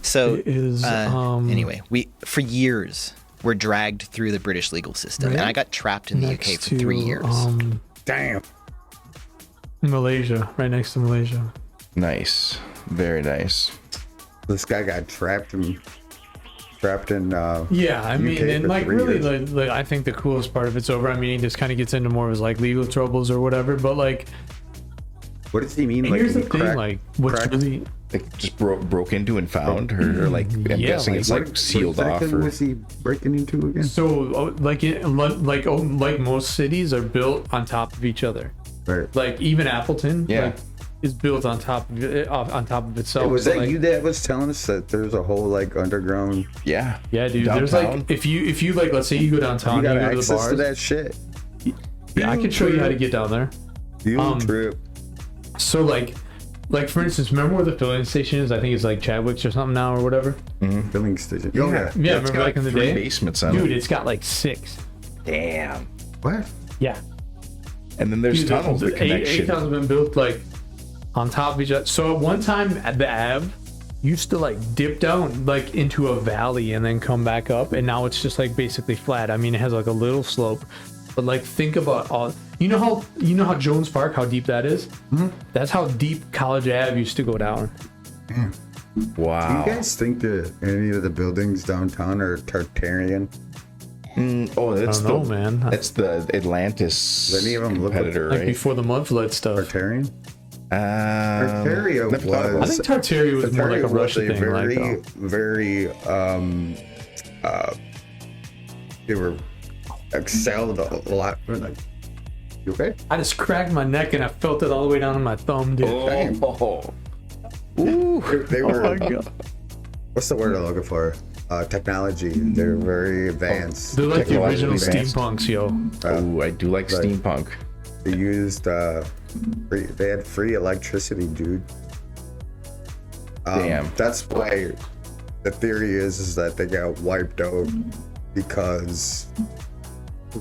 So anyway, we for years were dragged through the British legal system, and I got trapped in the UK for 3 years. Damn. Malaysia, right next to Malaysia. Nice, very nice. This guy got trapped in. Yeah, I mean, and like really, like I think the coolest part of it's over. I mean, he just kind of gets into more of his like legal troubles or whatever. But like, what does he mean? Like, here's the thing, like, what's really like just broke into and found, or like I'm guessing it's like sealed off. Or was he breaking into again? So like most cities are built on top of each other. Right. Like even Appleton, is built on top of itself. Was that you that was telling us that there's a whole like underground? Yeah, dude. Downtown. There's like if you like, let's say you go downtown, you got and you go access to the bars. To that shit. Yeah, I can show you how to get down there. Trip. So like for instance, remember where the filling station is? I think it's like Chadwick's or something now or whatever. Filling station. Yeah, remember like in the 3 day? basements on Dude, it. it's got like 6. Damn. What? Yeah. And then there's Dude, tunnels that connect eight shit. tunnels have been built like on top of each other. So at one time at the Ave used to like dip down like into a valley and then come back up, and now it's just like basically flat. I mean, it has like a little slope, but like think about all. You know how Jones Park, how deep that is? Mm-hmm. That's how deep College Ave used to go down. Wow. Do you guys think that any of the buildings downtown are Tartarian? That's I don't know, man. That's the Atlantis Any of them look competitor, Like right? before the mud flood stuff. Tartarian? Tartaria never thought about I think Tartaria was more like a Russian thing. Very, they were excelled a lot. Like, you okay? I just cracked my neck and I felt it all the way down to my thumb, dude. Ooh, they were. Oh my God. What's the word I'm looking for? Technology. They're very advanced. They're like the original Advanced. steampunks, yo. Oh, I do like steampunk. They used they had free electricity, dude. Damn. That's why the theory is that they got wiped out because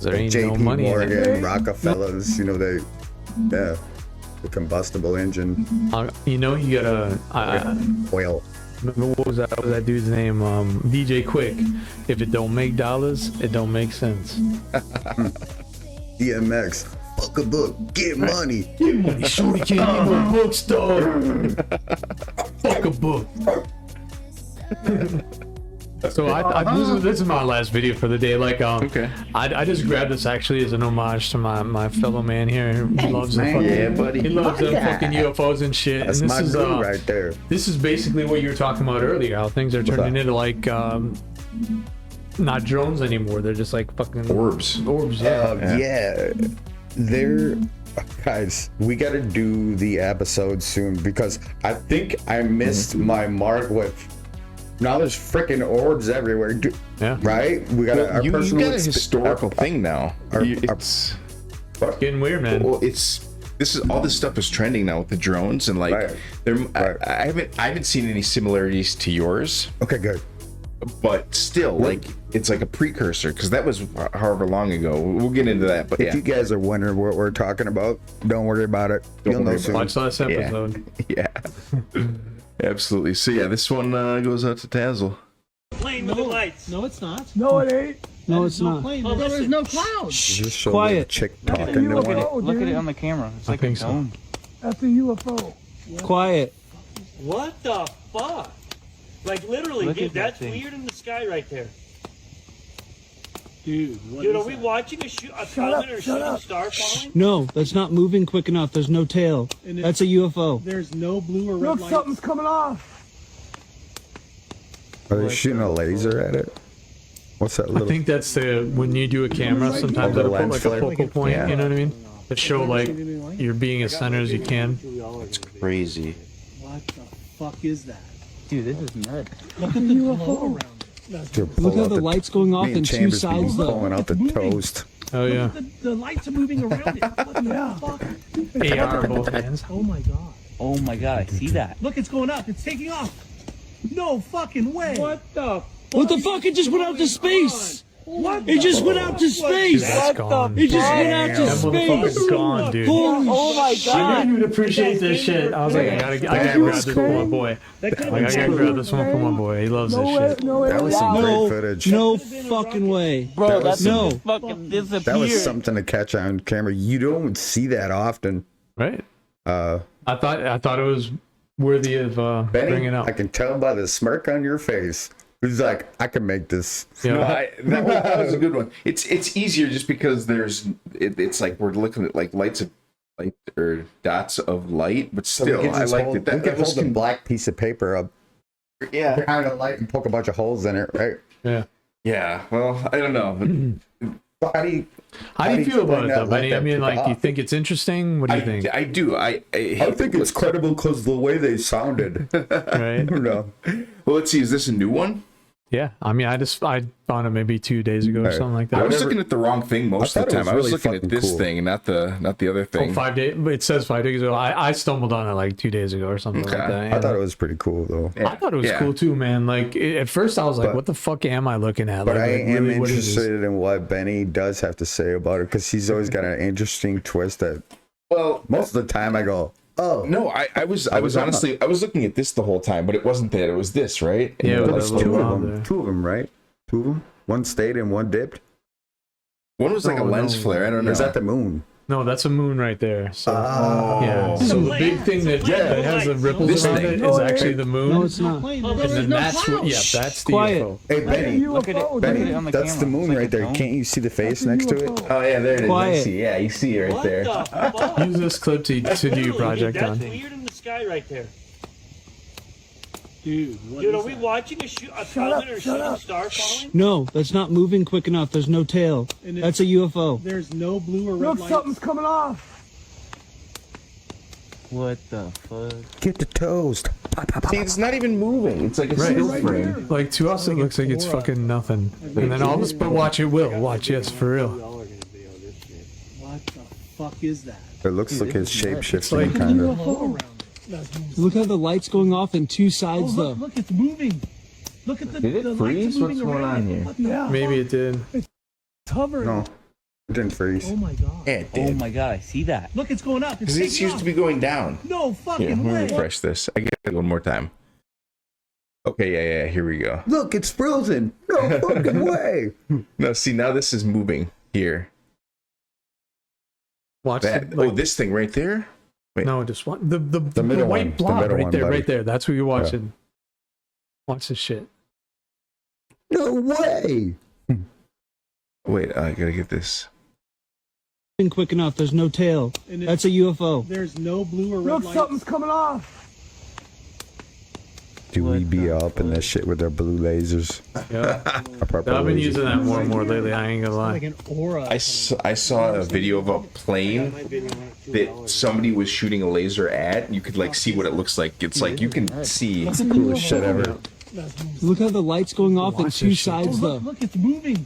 there ain't JP no money in Morgan, it. Rockefellers, the combustible engine. You gotta oil. Remember what was that dude's name? DJ Quick. If it don't make dollars, it don't make sense. DMX. Fuck a book. Get money. Get money. Shorty can't eat no books, dog. Fuck a book. So this is my last video for the day. Like, okay. I just grabbed this actually as an homage to my fellow man here. He loves the fucking, buddy. He loves the fucking UFOs and shit. That's and my dude right there. This is basically what you were talking about earlier. How things are turning into like not drones anymore. They're just like fucking orbs. Orbs, yeah. Yeah. They're guys. We got to do the episode soon because I think I missed my mark with. Now there's freaking orbs everywhere. Yeah. Right? We got you got a historical thing now. It's getting weird, man. Well, all this stuff is trending now with the drones and like I haven't seen any similarities to yours. Okay, good. But still, like it's like a precursor because that was however long ago. We'll get into that. But if you guys are wondering what we're talking about, don't worry about it. You'll know soon. Watch last episode. Yeah. Absolutely. So yeah, this one goes out to TAZL. Plane with the lights. No, it's not. No, it ain't. No, it's not. Oh, there's no clouds. Just show Quiet. the chick That's a talking to UFO, one. Look at dude. it on the camera. It's I like think a so. dome. That's a UFO. Quiet. What the fuck? Like literally, Look dude, at that that's thing. weird in the sky right there. Dude, Dude, are we watching a comet or shooting star falling? No, that's not moving quick enough. There's no tail. That's a UFO. There's no blue or red Look, lights. something's coming off. Are they shooting a laser at it? What's that I little? think that's when you do a camera, sometimes the it'll put lens like a flare. focal point, Yeah. you know what I mean? To show like you're being as center as you can. It's crazy. What the fuck is that? Dude, this is nuts. Look at the UFO around it. Look how the lights going off Me in and two Chambers sides be though. pulling out the toast. Oh yeah. The lights are moving around it. What the fuck? AR both hands. Oh my god. Oh my god, I see that. Look, it's going up. It's taking off. No fucking way. What the? What the fuck? It just went out to space. What? It just went out to space. That's gone. It just went out to That motherfucker's space. gone, dude. Holy Oh my I god. didn't even appreciate this shit. I was like, I gotta grab this for my boy. Like, I gotta grab this one for my boy. He loves this shit. That was some great footage. No fucking way. Bro, that was no. Fucking disappeared. That was something to catch on camera. You don't see that often. Right. I thought it was worthy of bringing up. I can tell by the smirk on your face. It's like, I can make this. Yeah. No, that was a good one. It's easier just because it's like we're looking at like lights of light or dots of light, but So we still, can I just liked hold, it. That we can was hold a black piece of paper up yeah, behind a light and poke a bunch of holes in it, right? Yeah. yeah. Well, I don't know. How do you feel about it though, let Benny? I that mean, tip like, do you off? think it's interesting? What do you think? I do. I think it's credible because the way they sounded. Right. No. Well, let's see. Is this a new one? Yeah, I mean, I found it maybe 2 days ago or something like that. I was looking at the wrong thing most of the time. I was looking at this thing and not the other thing. Oh, 5 days. It says 5 days ago. I stumbled on it like 2 days ago or something like that. I thought it was pretty cool though. I thought it was cool too, man. Like at first I was like, "What the fuck am I looking at?" But like, I am really, what is this? interested in what Benny does have to say about it because he's always got an interesting twist that. Well, most of the time I go, "Oh no!" I was honestly I was looking at this the whole time, but it wasn't that. It was this, right? And Yeah, like, there's two of them, right? Two of them. One stayed and one dipped. One was like a lens flare. I don't know. Is that the moon? No, that's a moon right there. So yeah. So the big thing that has the ripples around it is actually the moon. No, it's not. And then that's what. Yeah, that's the UFO. Hey Benny, look at it. Benny, that's the moon right there. Can't you see the face next to it? Oh yeah, there it is. Quiet. I see. Yeah, you see it right there. Use this clip to do your project on. That's weird in the sky right there. Dude, are we watching a comet or shooting star falling? No, that's not moving quick enough. There's no tail. That's a UFO. There's no blue or red Look, lights. something's coming off. What the fuck? Get the toast. See, it's not even moving. It's like a still frame. Like to us, it looks like it's fucking nothing. And then all this, but watch, it will. Watch, yes, for real. What the fuck is that? It looks like it's shape-shifting kind of. Look how the light's going off in two sides, though. Look, it's moving. Look at the. Did it freeze? What's going on here? Yeah. Maybe it did. It's hovering. No, it didn't freeze. Oh my god. Yeah, it did. Oh my god, I see that. Look, it's going up. It's Because this used to be going down. No Here, fucking let me way. refresh this. I get it one more time. Okay, yeah. Here we go. Look, it's frozen. No fucking way. No, see, now this is moving here. Watch that. This thing right there. Wait. No, just one. The middle white one. blob The middle right one, there, buddy. right there. That's what you're watching. Watch this shit. No way. Wait, I gotta get this. Quick enough. There's no tail. That's a UFO. There's no blue or red Look, lights. something's coming off. Do we be up in this shit with our blue lasers? Yeah. Our purple I've been lasers. using that more and more lately. I ain't gonna lie. Like an aura. I saw a video of a plane that somebody was shooting a laser at. You could like see what it looks like. It's like you can see. That's the coolest shit ever. Look how the light's going off in two sides, though. Look, it's moving.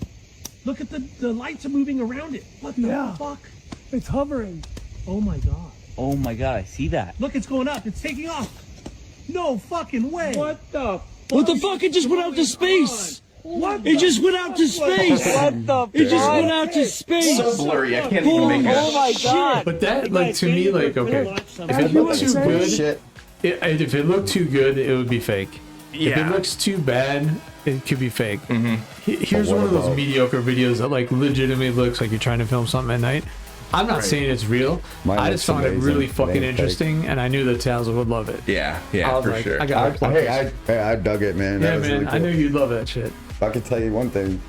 Look at the lights are moving around it. What the fuck? It's hovering. Oh my god. Oh my god, I see that. Look, it's going up. It's taking off. No fucking way. What the? What the fuck? It just went out to space. What? It just went out to space. What the? It just went out to space. So blurry, I can't even make it. Oh my god. But that, like, to me, like, okay, if it looked too good, if it looked too good, it would be fake. If it looks too bad, it could be fake. Here's one of those mediocre videos that, like, legitimately looks like you're trying to film something at night. I'm not saying it's real. I just found it really fucking interesting, and I knew that TAZL would love it. Yeah, I was for like, sure. I got I dug it, man. Yeah, That was man, really cool. I knew you'd love that shit. I can tell you one thing.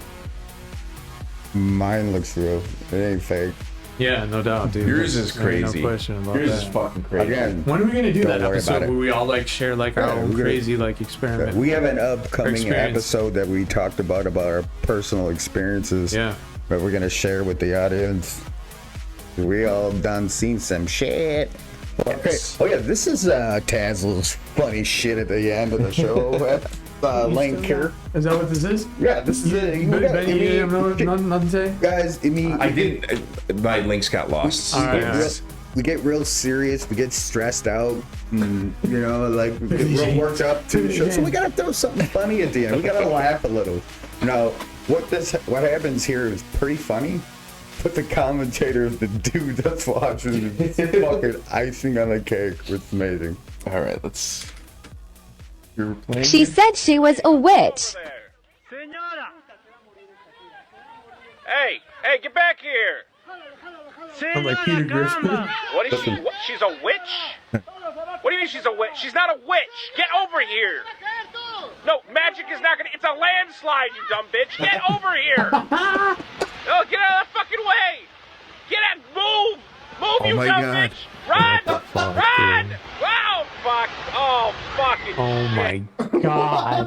Mine looks real. It ain't fake. Yeah, no doubt, dude. Yours is There ain't crazy. No question about Yours that. is fucking crazy. Again, When are we gonna do don't that worry episode about it. where we all like share like our own we're gonna- crazy like experiment? We have an upcoming Experience. episode that we talked about our personal experiences. Yeah. That we're gonna share with the audience. We all done seen some shit. Okay. Oh yeah, this is TAZL's funny shit at the end of the show. Link here. Is that what this is? Yeah, this is it. Benny, you have nothing to say? Guys, I didn't. My links got lost. We get real serious. We get stressed out. And, you know, like we get real worked up to the show. So we gotta throw something funny at the end. We gotta laugh a little. Now, what happens here is pretty funny. But the commentator is the dude that's watching. It's fucking icing on the cake. It's amazing. All right, let's. You're playing. She said she was a witch. Hey, get back here! I'm like Peter Griffin. What is she? She's a witch? What do you mean she's a witch? She's not a witch! Get over here! No, magic is not gonna. It's a landslide, you dumb bitch! Get over here! No, get out of the fucking way! Get out! Move! Move, you my dumb God. bitch! Run! fuck, Run! dude? Wow, fuck! Oh, fucking Oh my god.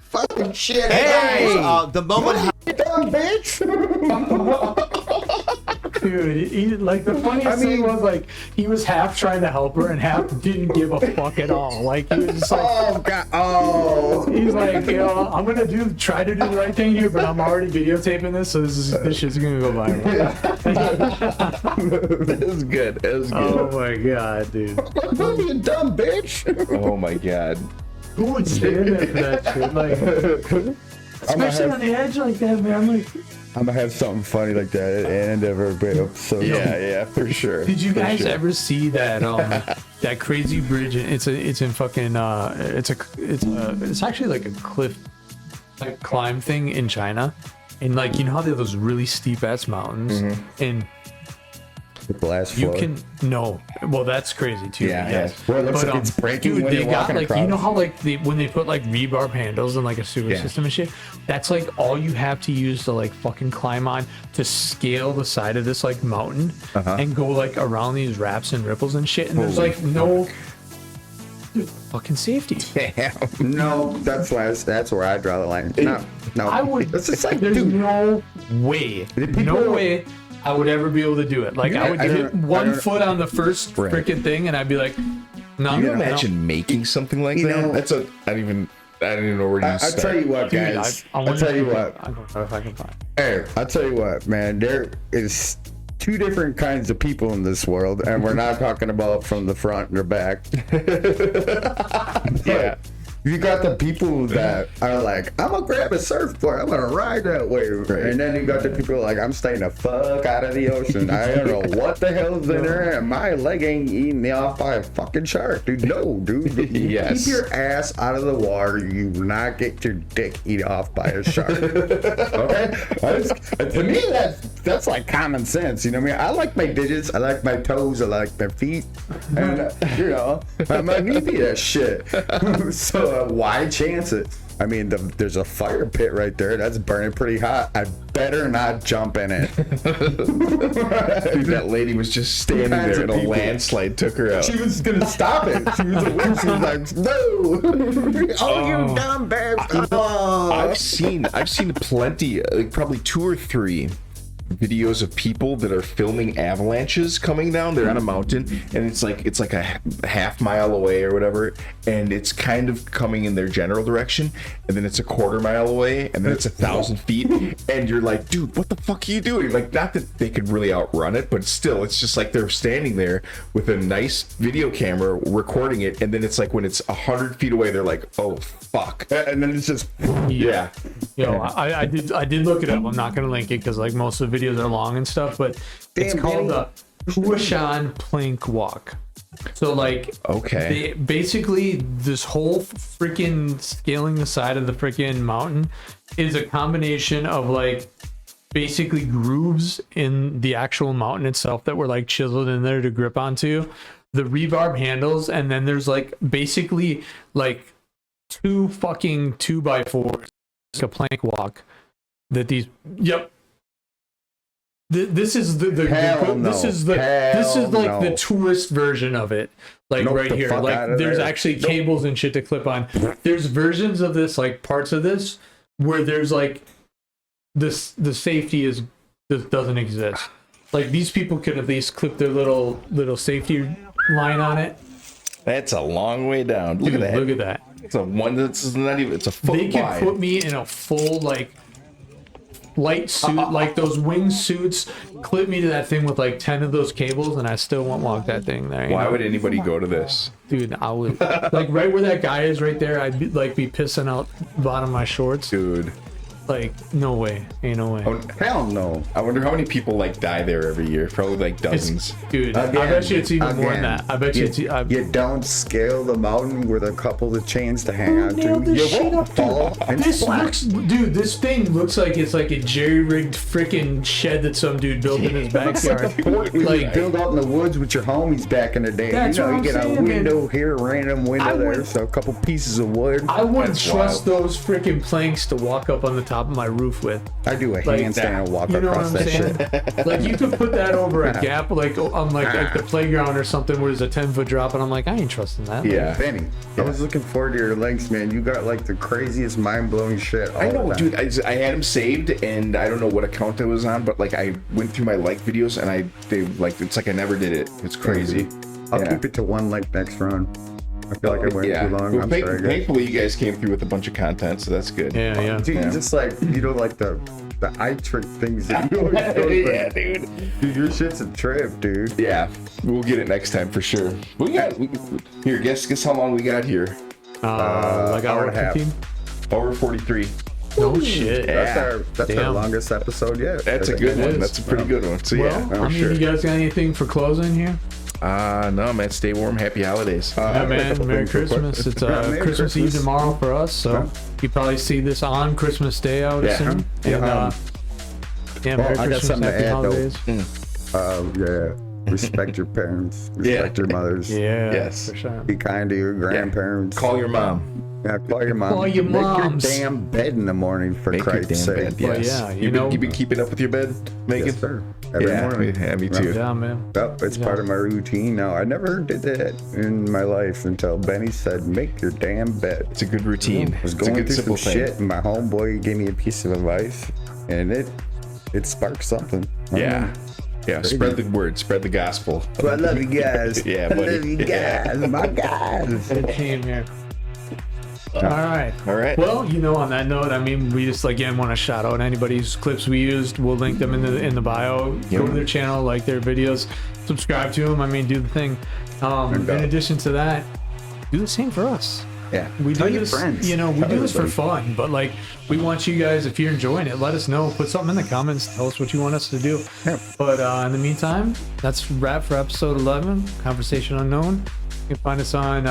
Fucking shit. Hey, the moment. You done, bitch. Dude, like the funniest thing was like he was half trying to help her and half didn't give a fuck at all. Like he was just like, oh god, oh. He's like, I'm gonna try to do the right thing here, but I'm already videotaping this, so this shit's gonna go viral. It was good. It was good. Oh my god, dude. You dumb bitch. Oh my god. Who would stand there for that shit? Like, especially on the edge like that, man. I'm like, I'm gonna have something funny like that at the end of every episode. Yeah, for sure. Did you guys ever see that that crazy bridge? It's in fucking it's actually like a cliff like climb thing in China, and like you know how they have those really steep ass mountains and. The blast you floor. can well that's crazy too. Yeah. Well, it looks like it's breaking dude, when they you're got walking like across. you know how like when they put like rebarb handles in like a sewer system and shit, that's like all you have to use to like fucking climb on to scale the side of this like mountain and go like around these wraps and ripples and shit, and there's like no fucking safety. Damn. No, that's where I draw the line. No. I would. It's just like, there's dude, no way. No way. I would ever be able to do it. Like I would hit one foot on the first freaking thing, and I'd be like, "No." Can you imagine making something like that? That's I don't even know where to start. I'll tell you what, guys. I'll tell you what. I don't know if I can find. Hey, I'll tell you what, man. There is two different kinds of people in this world, and we're not talking about from the front or back. Yeah. You got the people that are like, I'm gonna grab a surfboard, I'm gonna ride that wave. And then you got the people like, I'm staying the fuck out of the ocean. I don't know what the hell's in there, and my leg ain't eating me off by a fucking shark, dude. No, dude. Yes. Keep your ass out of the water. You will not get your dick eat off by a shark. Okay? To me, that's like common sense. You know what I mean? I like my digits, I like my toes, I like my feet, and you know, I might need that shit. So why chance it? I mean, there's a fire pit right there that's burning pretty hot. I better not jump in it. Dude, that lady was just standing there and a landslide took her out. She was gonna stop it. She was a witch. She was like, no. Oh, you dumb bitch. I've seen plenty, like probably 2 or 3 videos of people that are filming avalanches coming down. They're on a mountain, and it's like a half mile away or whatever, and it's kind of coming in their general direction, and then it's a quarter mile away, and then it's 1,000 feet, and you're like, dude, what the fuck are you doing? Like, not that they could really outrun it, but still, it's just like they're standing there with a nice video camera recording it, and then it's like when it's 100 feet away, they're like, oh fuck, and then it's just yeah. Yo, I did look it up. I'm not gonna link it because like most of the videos are long and stuff, but it's called the Huashan Plank Walk. So like, okay, basically this whole freaking scaling the side of the freaking mountain is a combination of like basically grooves in the actual mountain itself that were like chiseled in there to grip onto, the rebarb handles, and then there's like basically like 2 fucking 2x4s, like a plank walk that these this is the tourist version of it, like right here, like there's actually cables and shit to clip on. There's versions of this, like parts of this where there's like the safety doesn't exist. Like these people could at least clip their little safety line on it. That's a long way down. Look at that. Look at that. It's a one that's not even. It's a foot wide. They could put me in a full like light suit, like those wing suits, clip me to that thing with like 10 of those cables, and I still won't walk that thing there. Why would anybody go to this? Dude, I would like right where that guy is right there. I'd be pissing out the bottom of my shorts. Dude. Like, no way. Ain't no way. Oh, hell no. I wonder how many people like die there every year. Probably like dozens. Dude, I bet you it's even more than that. I bet you you don't scale the mountain with a couple of chains to hang on to. You won't fall. This thing looks like it's like a jerry-rigged freaking shed that some dude built in his backyard. Like build out in the woods with your homies back in the day. That's you what I'm get saying, a window man. here, random window there, so a couple pieces of wood. I wouldn't trust those freaking planks to walk up on the top top of my roof with. I do a handstand and walk you know across what I'm that saying? shit. Like you could put that over a gap, like on like the playground or something, where there's a 10-foot drop, and I'm like, I ain't trusting that. Yeah. Benny, I was looking forward to your links, man. You got like the craziest, mind-blowing shit. I know, dude. I had him saved, and I don't know what account I was on, but like I went through my like videos, and it's like I never did it. It's crazy. I'll keep it to one like next run. I feel like I went too long. Well, I'm sorry, guys. thankfully, you guys came through with a bunch of content, so that's good. Yeah. Dude, just like, you know, like the eye trick things that you always do. Yeah, dude. Dude, your shit's a trip, dude. Yeah, we'll get it next time for sure. Here, guess how long we got here? Like hour and a half. 15? Hour 43. No shit. That's our longest episode yet. That's a good one. That's a pretty good one. So Well, yeah, I mean, sure. you guys got anything for closing here? No, man. Stay warm. Happy holidays. Yeah, man. Merry Christmas. It's Merry Christmas Eve tomorrow for us, so you probably see this on Christmas Day, I would assume. And, Merry I got Christmas, something to Happy add, Holidays. Yeah. Respect your parents. Respect your mothers. Yeah, Yes. for sure. Be kind to your grandparents. Call your mom. Yeah, call your mom. Call your moms. Make your damn bed in the morning, for Make your Christ's damn sake. bed. Yes. yeah, you you been keeping up with your bed, Megan? Yes, sir. Every Yeah, morning. yeah, me too. Yeah, man. Yep, it's part of my routine now. I never did that in my life until Benny said, make your damn bed. It's a good routine. I was It's a going good, through simple some thing. shit, and my homeboy gave me a piece of advice, and it sparked something. I don't Yeah. know. Yeah, spread the word, spread the gospel. Well, I love you guys. Yeah, I buddy. love you guys, my guys. Good team here. All right. All right. Well, on that note, I mean, we just again want to shout out anybody's clips we used. We'll link them in the bio. Go to their channel, like their videos, subscribe to them. I mean, do the thing. In addition to that, do the same for us. Yeah. We Tell do your this, friends. we Tell do this for everybody. fun, but we want you guys, if you're enjoying it, let us know. Put something in the comments. Tell us what you want us to do. Yeah. But in the meantime, that's wrap for episode 11, Conversation Unknown. You can find us on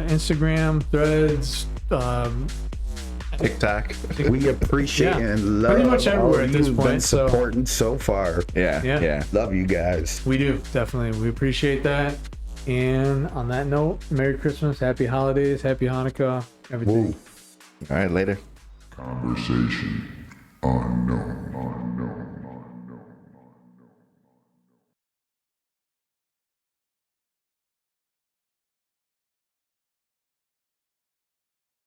Instagram, Threads, TikTok. We appreciate and love pretty much everywhere all at this you've point. been supporting so far. Yeah. Love you guys. We do, definitely. We appreciate that. And on that note, Merry Christmas, Happy Holidays, Happy Hanukkah, everything. All right, later. Conversation unknown.